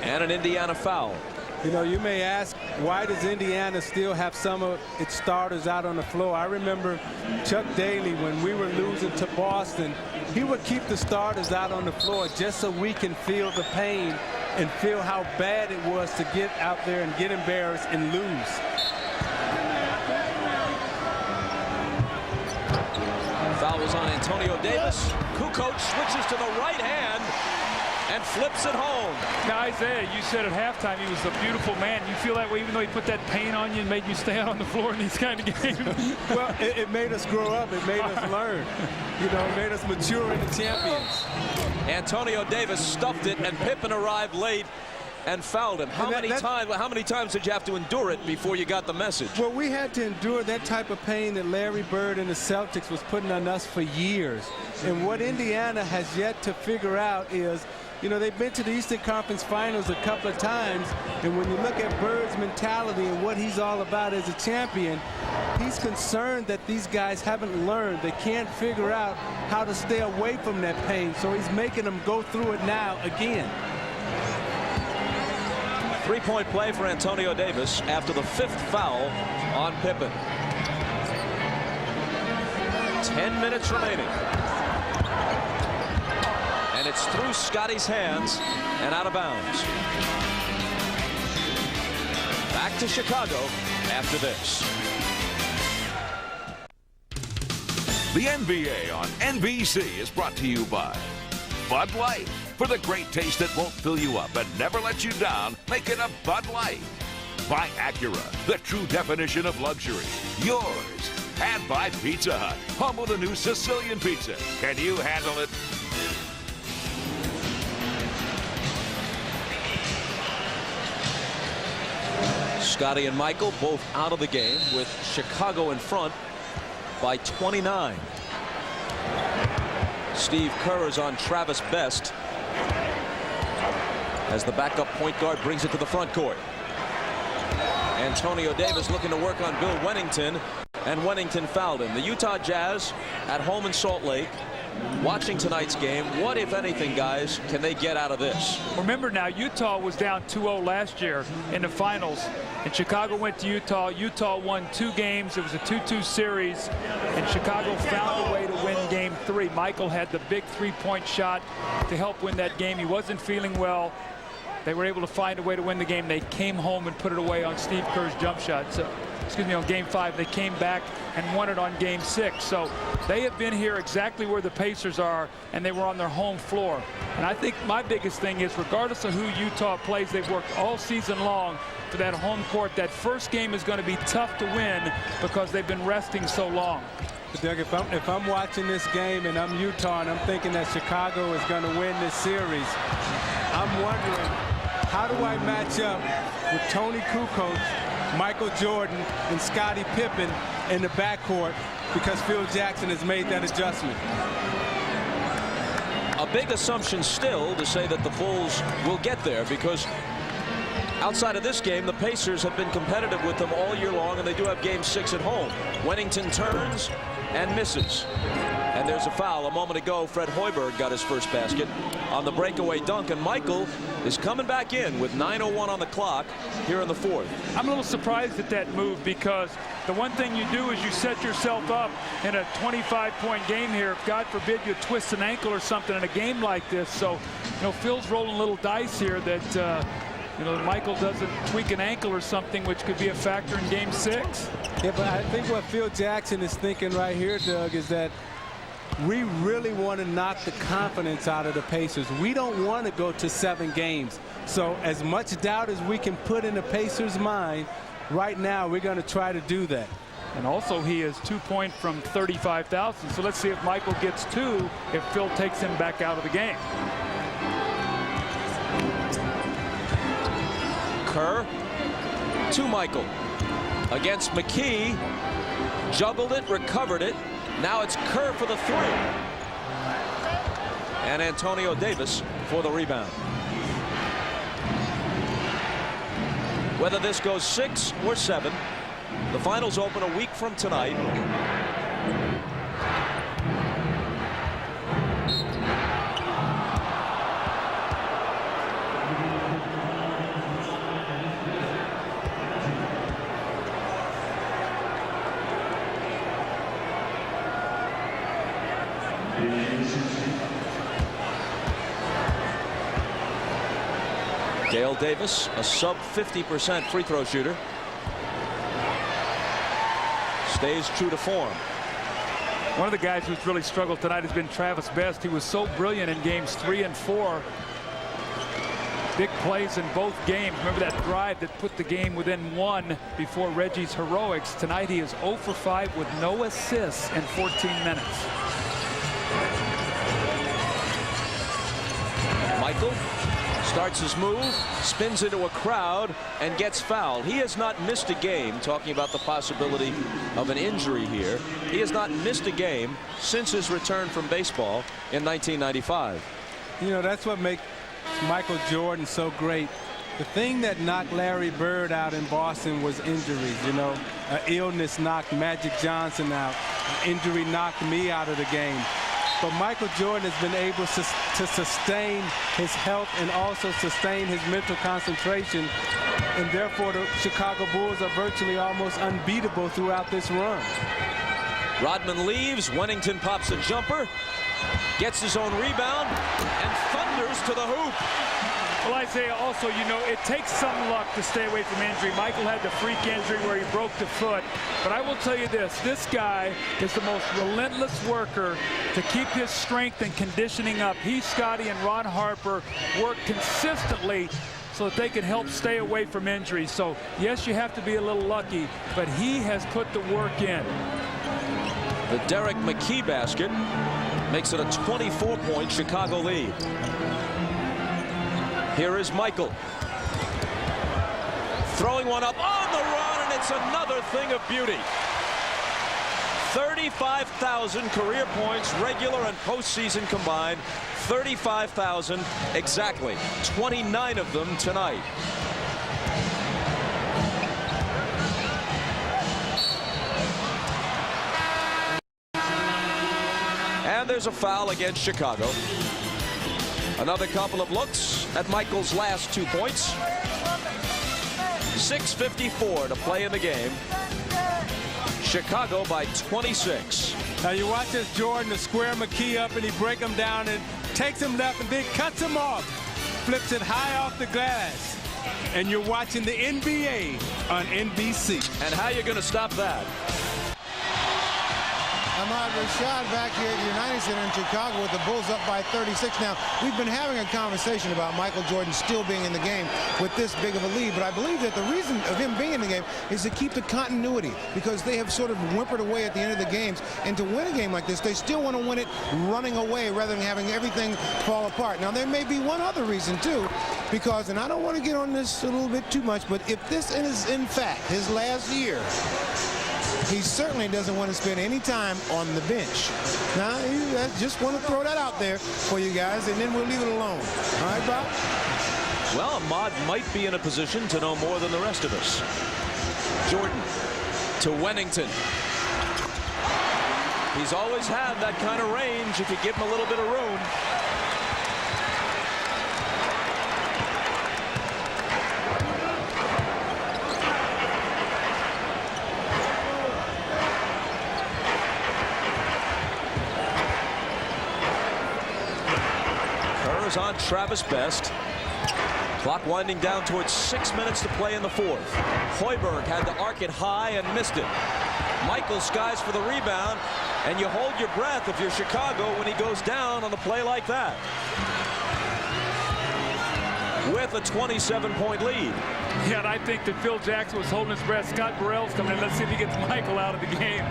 And an Indiana foul. You know, you may ask, why does Indiana still have some of its starters out on the floor? I remember Chuck Daly, when we were losing to Boston, he would keep the starters out on the floor just so we can feel the pain and feel how bad it was to get out there and get embarrassed and lose. Foul was on Antonio Davis. Kukoc switches to the right hand and flips it home. Now, Isaiah, you said at halftime he was a beautiful man. You feel that way even though he put that pain on you and made you stay out on the floor in these kind of games? Well, it made us grow up. It made us learn. You know, it made us mature into champions. Antonio Davis stuffed it, and Pippen arrived late and fouled him. How many times did you have to endure it before you got the message? Well, we had to endure that type of pain that Larry Bird and the Celtics was putting on us for years. And what Indiana has yet to figure out is, you know, they've been to the Eastern Conference Finals a couple of times, and when you look at Bird's mentality and what he's all about as a champion, he's concerned that these guys haven't learned. They can't figure out how to stay away from that pain, so he's making them go through it now again. Three-point play for Antonio Davis after the 5th foul on Pippen. 10 minutes remaining. And it's through Scotty's hands and out of bounds. Back to Chicago after this. The NBA on NBC is brought to you by Bud Light. For the great taste that won't fill you up and never let you down, make it a Bud Light. By Acura, the true definition of luxury. Yours. And by Pizza Hut, home of the new Sicilian pizza. Can you handle it? Scotty and Michael both out of the game with Chicago in front by 29. Steve Kerr is on Travis Best as the backup point guard brings it to the front court. Antonio Davis looking to work on Bill Wennington, and Wennington fouled him. The Utah Jazz at home in Salt Lake. Watching tonight's game, what, if anything, guys, can they get out of this? Remember now, Utah was down 2-0 last year in the finals, and Chicago went to Utah. Utah won 2 games. It was a 2-2 series, and Chicago found a way to win game 3. Michael had the big 3-point shot to help win that game. He wasn't feeling well. They were able to find a way to win the game. They came home and put it away on Steve Kerr's jump shot. So, excuse me, on game 5. They came back and won it on game 6. So they have been here exactly where the Pacers are, and they were on their home floor. And I think my biggest thing is, regardless of who Utah plays, they've worked all season long for that home court. That first game is going to be tough to win because they've been resting so long. Doug, if I'm watching this game and I'm Utah and I'm thinking that Chicago is going to win this series, I'm wondering, how do I match up with Tony Kukoc, Michael Jordan, and Scottie Pippen in the backcourt, because Phil Jackson has made that adjustment? A big assumption still to say that the Bulls will get there, because outside of this game, the Pacers have been competitive with them all year long, and they do have game 6 at home. Wennington turns and misses. And there's a foul. A moment ago, Fred Hoiberg got his first basket on the breakaway dunk, and Michael is coming back in with 9:01 on the clock here in the 4th. I'm a little surprised at that move, because the one thing you do is you set yourself up in a 25-point game here. If God forbid you twist an ankle or something in a game like this. So, you know, Phil's rolling little dice here that you know, Michael doesn't tweak an ankle or something, which could be a factor in game 6. Yeah, but I think what Phil Jackson is thinking right here, Doug, is that we really want to knock the confidence out of the Pacers. We don't want to go to 7 games. So as much doubt as we can put in the Pacers' mind, right now we're going to try to do that. And also, he is 2 points from 35,000. So let's see if Michael gets 2 if Phil takes him back out of the game. Kerr to Michael against McKee. Juggled it, recovered it. Now it's Kerr for the 3. And Antonio Davis for the rebound. Whether this goes 6 or 7, The finals open a week from tonight. Dale Davis, a sub 50% free throw shooter, stays true to form. One of the guys who's really struggled tonight has been Travis Best. He was so brilliant in games 3 and 4. Big plays in both games. Remember that drive that put the game within 1 before Reggie's heroics. Tonight he is 0 for 5 with no assists in 14 minutes. Michael starts his move, spins into a crowd, and gets fouled. He has not missed a game, talking about the possibility of an injury here. He has not missed a game since his return from baseball in 1995. You know, that's what makes Michael Jordan so great. The thing that knocked Larry Bird out in Boston was injuries. You know, an illness knocked Magic Johnson out. An injury knocked me out of the game. But Michael Jordan has been able to sustain his health and also sustain his mental concentration. And therefore, the Chicago Bulls are virtually almost unbeatable throughout this run. Rodman leaves. Wennington pops a jumper, gets his own rebound, and thunders to the hoop. Well, Isaiah, also, you know, it takes some luck to stay away from injury. Michael had the freak injury where he broke the foot. But I will tell you this guy is the most relentless worker to keep his strength and conditioning up. He, Scotty, and Ron Harper work consistently so that they can help stay away from injuries. So, yes, you have to be a little lucky, but he has put the work in. The Derek McKee basket makes it a 24-point Chicago lead. Here is Michael. Throwing one up on the run, and it's another thing of beauty. 35,000 career points, regular and postseason combined. 35,000 exactly. 29 of them tonight. And there's a foul against Chicago. Another couple of looks at Michael's last 2 points. 6:54 to play in the game. Chicago by 26. Now you watch this Jordan to square McKee up, and he break him down and takes him left and then cuts him off. Flips it high off the glass. And you're watching the NBA on NBC. And how you going to stop that? Ahmad Rashad back here at United Center in Chicago with the Bulls up by 36. Now, we've been having a conversation about Michael Jordan still being in the game with this big of a lead, but I believe that the reason of him being in the game is to keep the continuity, because they have sort of whimpered away at the end of the games. And to win a game like this, they still want to win it running away rather than having everything fall apart. Now, there may be one other reason, too, because, and I don't want to get on this a little bit too much, but if this is, in fact, his last year, he certainly doesn't want to spend any time on the bench. Now, I just want to throw that out there for you guys, and then we'll leave it alone. All right, Bob? Well, Ahmad might be in a position to know more than the rest of us. Jordan to Wennington. He's always had that kind of range if you give him a little bit of room. On Travis Best. Clock winding down towards 6 minutes to play in the fourth. Hoiberg had to arc it high and missed it. Michael skies for the rebound, and you hold your breath if you're Chicago when he goes down on a play like that. With a 27-point lead. Yeah, and I think that Phil Jackson was holding his breath. Scott Burrell's coming in. Let's see if he gets Michael out of the game.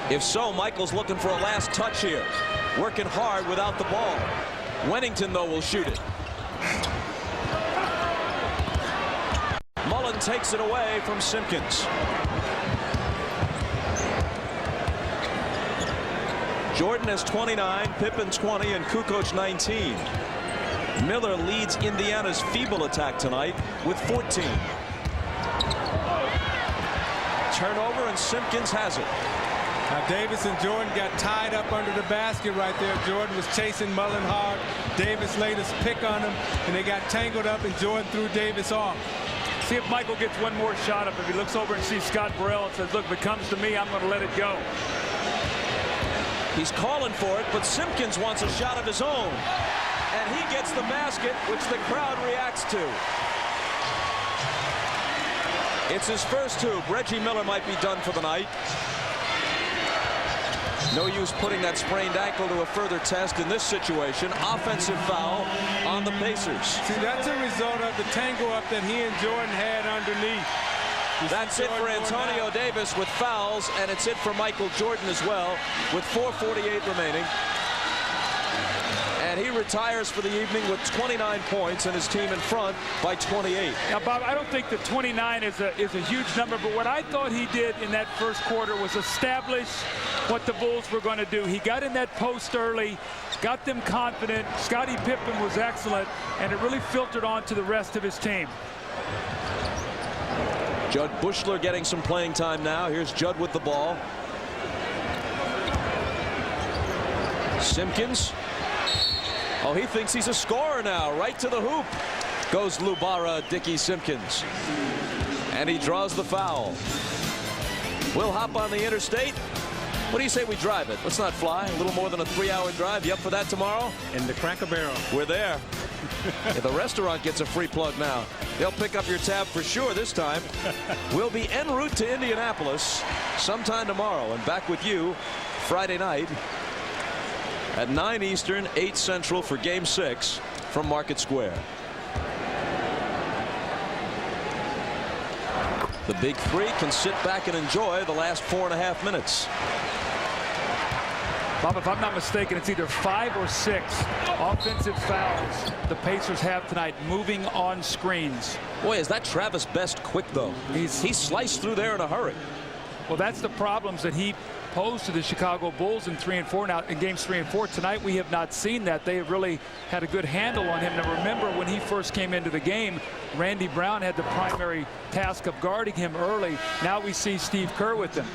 If so, Michael's looking for a last touch here. Working hard without the ball. Wennington, though, will shoot it. Mullen takes it away from Simpkins. Jordan has 29, Pippen 20, and Kukoc 19. Miller leads Indiana's feeble attack tonight with 14. Turnover, and Simpkins has it. Now Davis and Jordan got tied up under the basket right there. Jordan was chasing Mullen hard. Davis laid his pick on him, and they got tangled up, and Jordan threw Davis off. See if Michael gets one more shot up. If he looks over and sees Scott Burrell and says, look, if it comes to me, I'm going to let it go. He's calling for it, but Simpkins wants a shot of his own. And he gets the basket, which the crowd reacts to. It's his first hoop. Reggie Miller might be done for the night. No use putting that sprained ankle to a further test in this situation. Offensive foul on the Pacers. See, that's a result of the tangle up that he and Jordan had underneath. That's it for Antonio Davis with fouls, and it's it for Michael Jordan as well with 4:48 remaining. And he retires for the evening with 29 points and his team in front by 28. Now, Bob, I don't think the 29 is a huge number, but what I thought he did in that first quarter was establish what the Bulls were going to do. He got in that post early, got them confident. Scottie Pippen was excellent, and it really filtered on to the rest of his team. Judd Bushler getting some playing time now. Here's Judd with the ball. Simpkins. Oh, he thinks he's a scorer now. Right to the hoop goes Lubara Dickey Simpkins. And he draws the foul. We'll hop on the interstate. What do you say we drive it? Let's not fly. A little more than a 3-hour drive. You up for that tomorrow? In the Cracker Barrel. We're there. If the restaurant gets a free plug now, they'll pick up your tab for sure this time. We'll be en route to Indianapolis sometime tomorrow and back with you Friday night at 9 Eastern, 8 Central for Game 6 from Market Square. The Big Three can sit back and enjoy the last 4.5 minutes. Bob, if I'm not mistaken, it's either 5 or 6 offensive fouls the Pacers have tonight moving on screens. Boy, is that Travis Best quick, though. He sliced through there in a hurry. Well, that's the problems that he posed to the Chicago Bulls in 3 and 4. Now, in games 3 and 4 tonight, we have not seen that. They have really had a good handle on him. Now, remember when he first came into the game, Randy Brown had the primary task of guarding him early. Now we see Steve Kerr with him.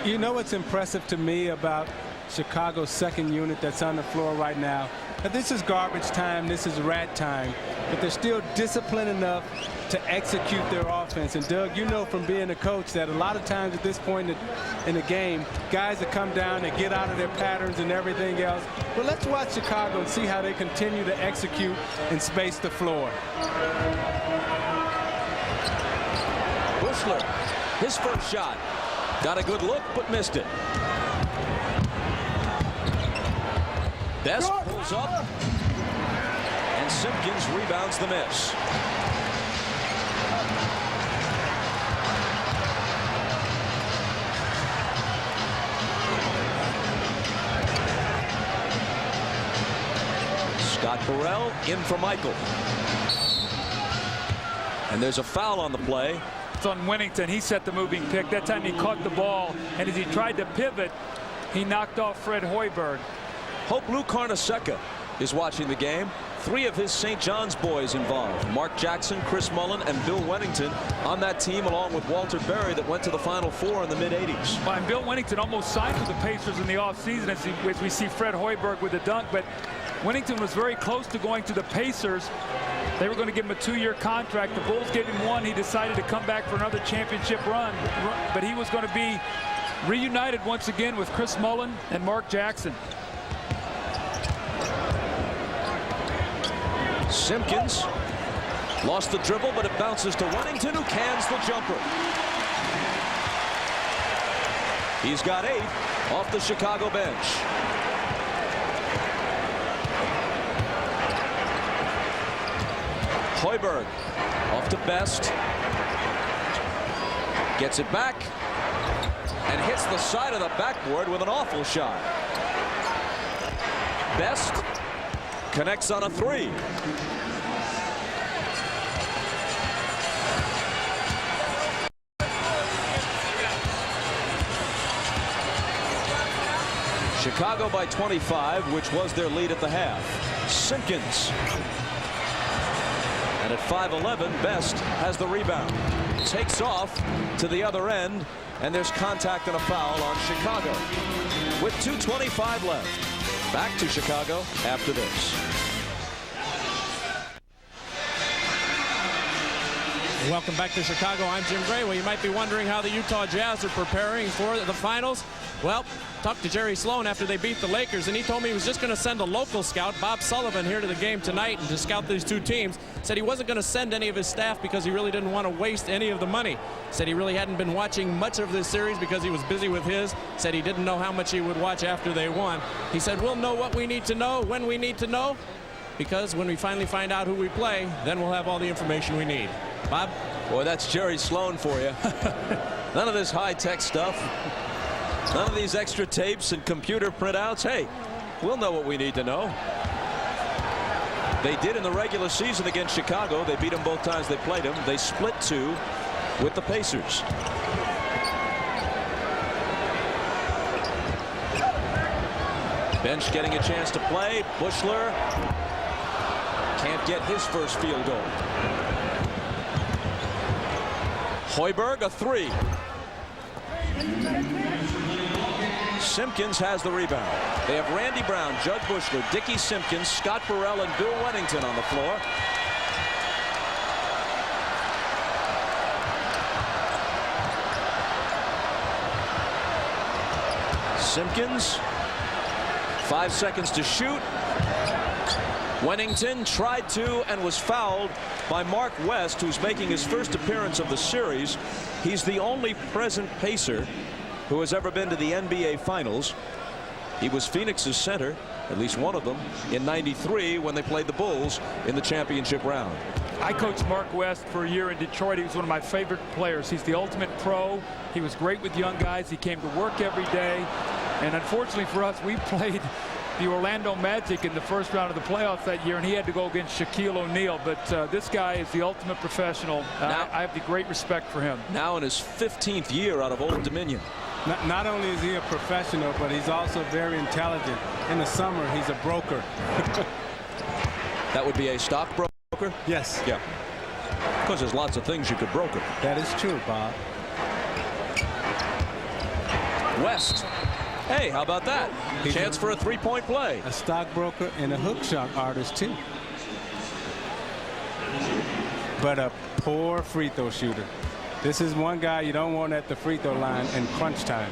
You know what's impressive to me about Chicago's second unit that's on the floor right now? This is garbage time. This is rat time. But they're still disciplined enough to execute their offense. And, Doug, you know from being a coach that a lot of times at this point in the game, guys that come down and get out of their patterns and everything else. But let's watch Chicago and see how they continue to execute and space the floor. Bushler, his first shot. Got a good look, but missed it. Best pulls up, and Simpkins rebounds the miss. Scott Burrell in for Michael. And there's a foul on the play. It's on Winnington. He set the moving pick. That time he caught the ball, and as he tried to pivot, he knocked off Fred Hoiberg. Hope Lou Carnesecca is watching the game. 3 of his St. John's boys involved. Mark Jackson, Chris Mullen, and Bill Wennington on that team, along with Walter Berry, that went to the Final Four in the mid-'80s. Well, and Bill Wennington almost signed with the Pacers in the offseason, as we see Fred Hoiberg with the dunk, but Wennington was very close to going to the Pacers. They were going to give him a 2-year contract. The Bulls gave him 1. He decided to come back for another championship run, but he was going to be reunited once again with Chris Mullen and Mark Jackson. Simpkins lost the dribble, but it bounces to Wennington, who cans the jumper. He's got 8 off the Chicago bench. Hoiberg off to Best. Gets it back and hits the side of the backboard with an awful shot. Best connects on a 3. Chicago by 25, which was their lead at the half. Simpkins. And at 5'11", Best has the rebound. Takes off to the other end, and there's contact and a foul on Chicago. With 2:25 left. Back to Chicago after this. Welcome back to Chicago. I'm Jim Gray. Well, you might be wondering how the Utah Jazz are preparing for the finals. Well, talked to Jerry Sloan after they beat the Lakers, and he told me he was just going to send a local scout, Bob Sullivan, here to the game tonight and to scout these two teams. Said he wasn't going to send any of his staff because he really didn't want to waste any of the money. Said he really hadn't been watching much of this series because he was busy with his. Said he didn't know how much he would watch after they won. He said, we'll know what we need to know when we need to know, because when we finally find out who we play, then we'll have all the information we need. Bob? Boy, that's Jerry Sloan for you. None of this high-tech stuff. None of these extra tapes and computer printouts. Hey, we'll know what we need to know. They did in the regular season against Chicago. They beat them both times they played them. They split 2 with the Pacers. Bench getting a chance to play. Bushler can't get his first field goal. Hoiberg, a 3. Simpkins has the rebound. They have Randy Brown, Judd Bushler, Dickie Simpkins, Scott Burrell, and Bill Wennington on the floor. Simpkins, 5 seconds to shoot. Wennington tried to and was fouled by Mark West, who's making his first appearance of the series. He's the only present Pacer who has ever been to the NBA Finals. He was Phoenix's center, at least one of them, in '93 when they played the Bulls in the championship round. I coached Mark West for a year in Detroit. He was one of my favorite players. He's the ultimate pro. He was great with young guys. He came to work every day. And unfortunately for us, we played the Orlando Magic in the first round of the playoffs that year, and he had to go against Shaquille O'Neal. But this guy is the ultimate professional. I have the great respect for him. Now in his 15th year out of Old Dominion. Not only is he a professional, but he's also very intelligent. In the summer, he's a broker. That would be a stockbroker? Yes. Yeah. Because there's lots of things you could broker. That is true, Bob. West. Hey, how about that? Chance for a three-point play. A stockbroker and a hook shot artist, too. But a poor free throw shooter. This is one guy you don't want at the free throw line in crunch time.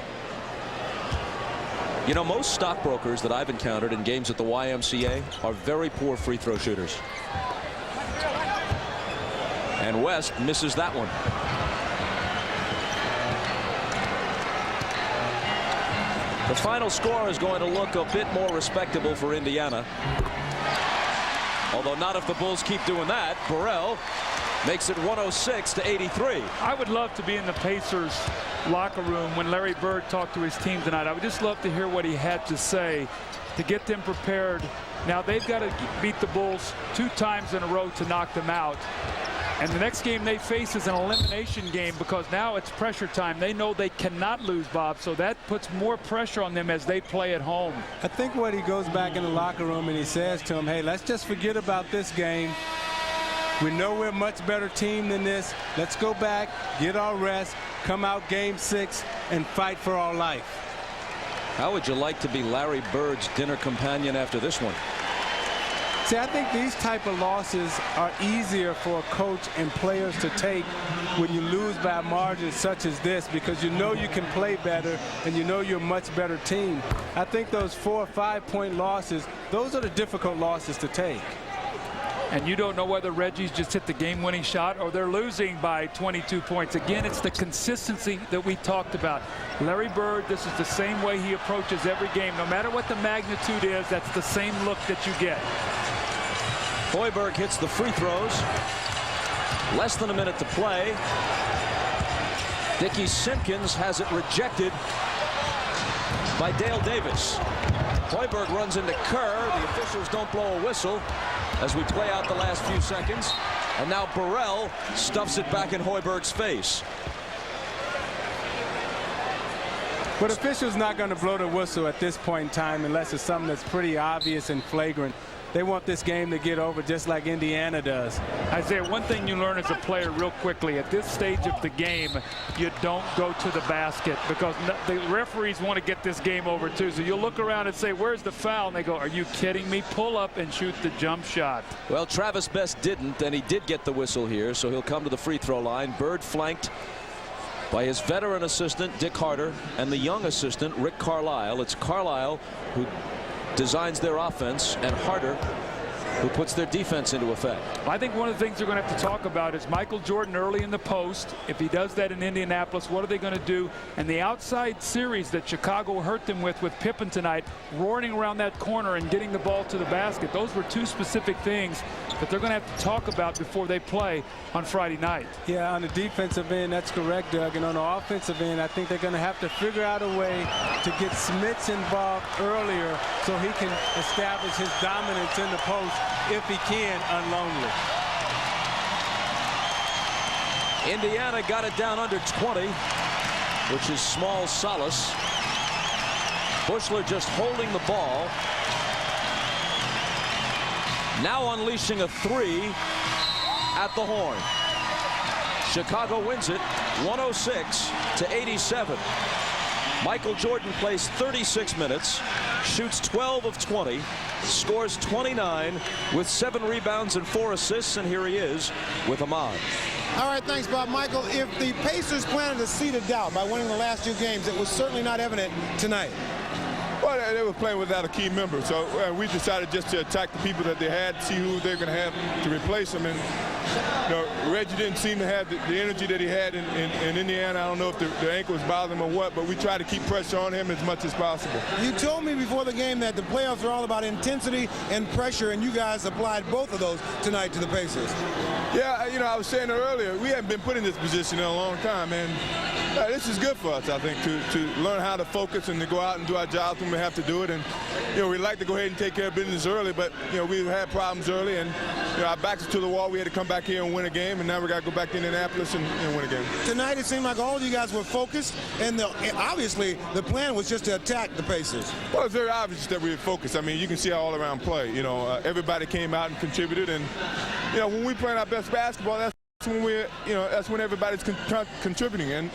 You know, most stockbrokers that I've encountered in games at the YMCA are very poor free throw shooters. And West misses that one. The final score is going to look a bit more respectable for Indiana. Although not if the Bulls keep doing that. Burrell makes it 106-83. I would love to be in the Pacers locker room when Larry Bird talked to his team tonight. I would just love to hear what he had to say to get them prepared. Now they've got to beat the Bulls 2 times in a row to knock them out. And the next game they face is an elimination game, because now it's pressure time. They know they cannot lose, Bob, so that puts more pressure on them as they play at home. I think what he goes back in the locker room and he says to them, hey, let's just forget about this game. We know we're a much better team than this. Let's go back, get our rest, come out game 6, and fight for our life. How would you like to be Larry Bird's dinner companion after this one? See, I think these type of losses are easier for a coach and players to take when you lose by margins such as this, because you know you can play better and you know you're a much better team. I think those 4 or 5 point losses, those are the difficult losses to take. And you don't know whether Reggie's just hit the game-winning shot or they're losing by 22 points. Again, it's the consistency that we talked about. Larry Bird, this is the same way he approaches every game. No matter what the magnitude is, that's the same look that you get. Hoiberg hits the free throws. Less than a minute to play. Dickie Simpkins has it rejected by Dale Davis. Hoiberg runs into Kerr. The officials don't blow a whistle as we play out the last few seconds. And now Burrell stuffs it back in Hoiberg's face. But officials not going to blow the whistle at this point in time unless it's something that's pretty obvious and flagrant. they want this game to get over just like Indiana does. Isaiah, one thing you learn as a player real quickly, at this stage of the game, you don't go to the basket because the referees want to get this game over too. So you'll look around and say, where's the foul? And they go, are you kidding me? Pull up and shoot the jump shot. Well, Travis Best didn't, and he did get the whistle here, so he'll come to the free throw line. Bird flanked by his veteran assistant, Dick Harder, and the young assistant, Rick Carlisle. It's Carlisle who designs their offense, and Harder who puts their defense into effect. I think one of the things they're going to have to talk about is Michael Jordan early in the post. If he does that in Indianapolis, what are they going to do? And the outside series that Chicago hurt them with Pippen tonight, roaring around that corner and getting the ball to the basket. Those were two specific things that they're going to have to talk about before they play on Friday night. Yeah, on the defensive end, that's correct, Doug. And on the offensive end, I think they're going to have to figure out a way to get Smits involved earlier so he can establish his dominance in the post if he can, unlonely. Indiana got it down under 20, which is small solace. Bushler just holding the ball. Now unleashing a three at the horn. Chicago wins it 106-87. Michael Jordan plays 36 minutes, shoots 12 of 20, scores 29 with 7 rebounds and 4 assists, and here he is with Ahmad. All right, thanks, Bob. Michael, if the Pacers planted a seed of doubt by winning the last 2 games, it was certainly not evident tonight. Well, they were playing without a key member, so we decided just to attack the people that they had, see who they're going to have to replace them. And Reggie didn't seem to have the energy that he had in Indiana. I don't know if the ankle was bothering him or what, but we tried to keep pressure on him as much as possible. You told me before the game that the playoffs are all about intensity and pressure, and you guys applied both of those tonight to the Pacers. Yeah, I was saying it earlier, we haven't been put in this position in a long time, and this is good for us, I think, to learn how to focus and to go out and do our jobs when we have to do it. And we like to go ahead and take care of business early, but we've had problems early, and our backs are to the wall. We had to come back here and win a game, and now we got to go back to Indianapolis and win a game. Tonight it seemed like all of you guys were focused, and obviously the plan was just to attack the Pacers. Well, it's very obvious that we were focused. I mean, you can see our all-around play. Everybody came out and contributed, and when we play our best basketball, that's when everybody's contributing, and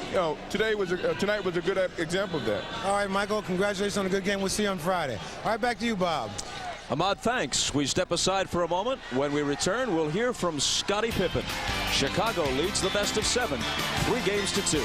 tonight was a good example of that. All right, Michael, congratulations on a good game. We'll see you on Friday. All right, back to you, Bob. Ahmad, thanks. We step aside for a moment. When we return, we'll hear from Scottie Pippen. Chicago leads the best of 7, 3 games to 2.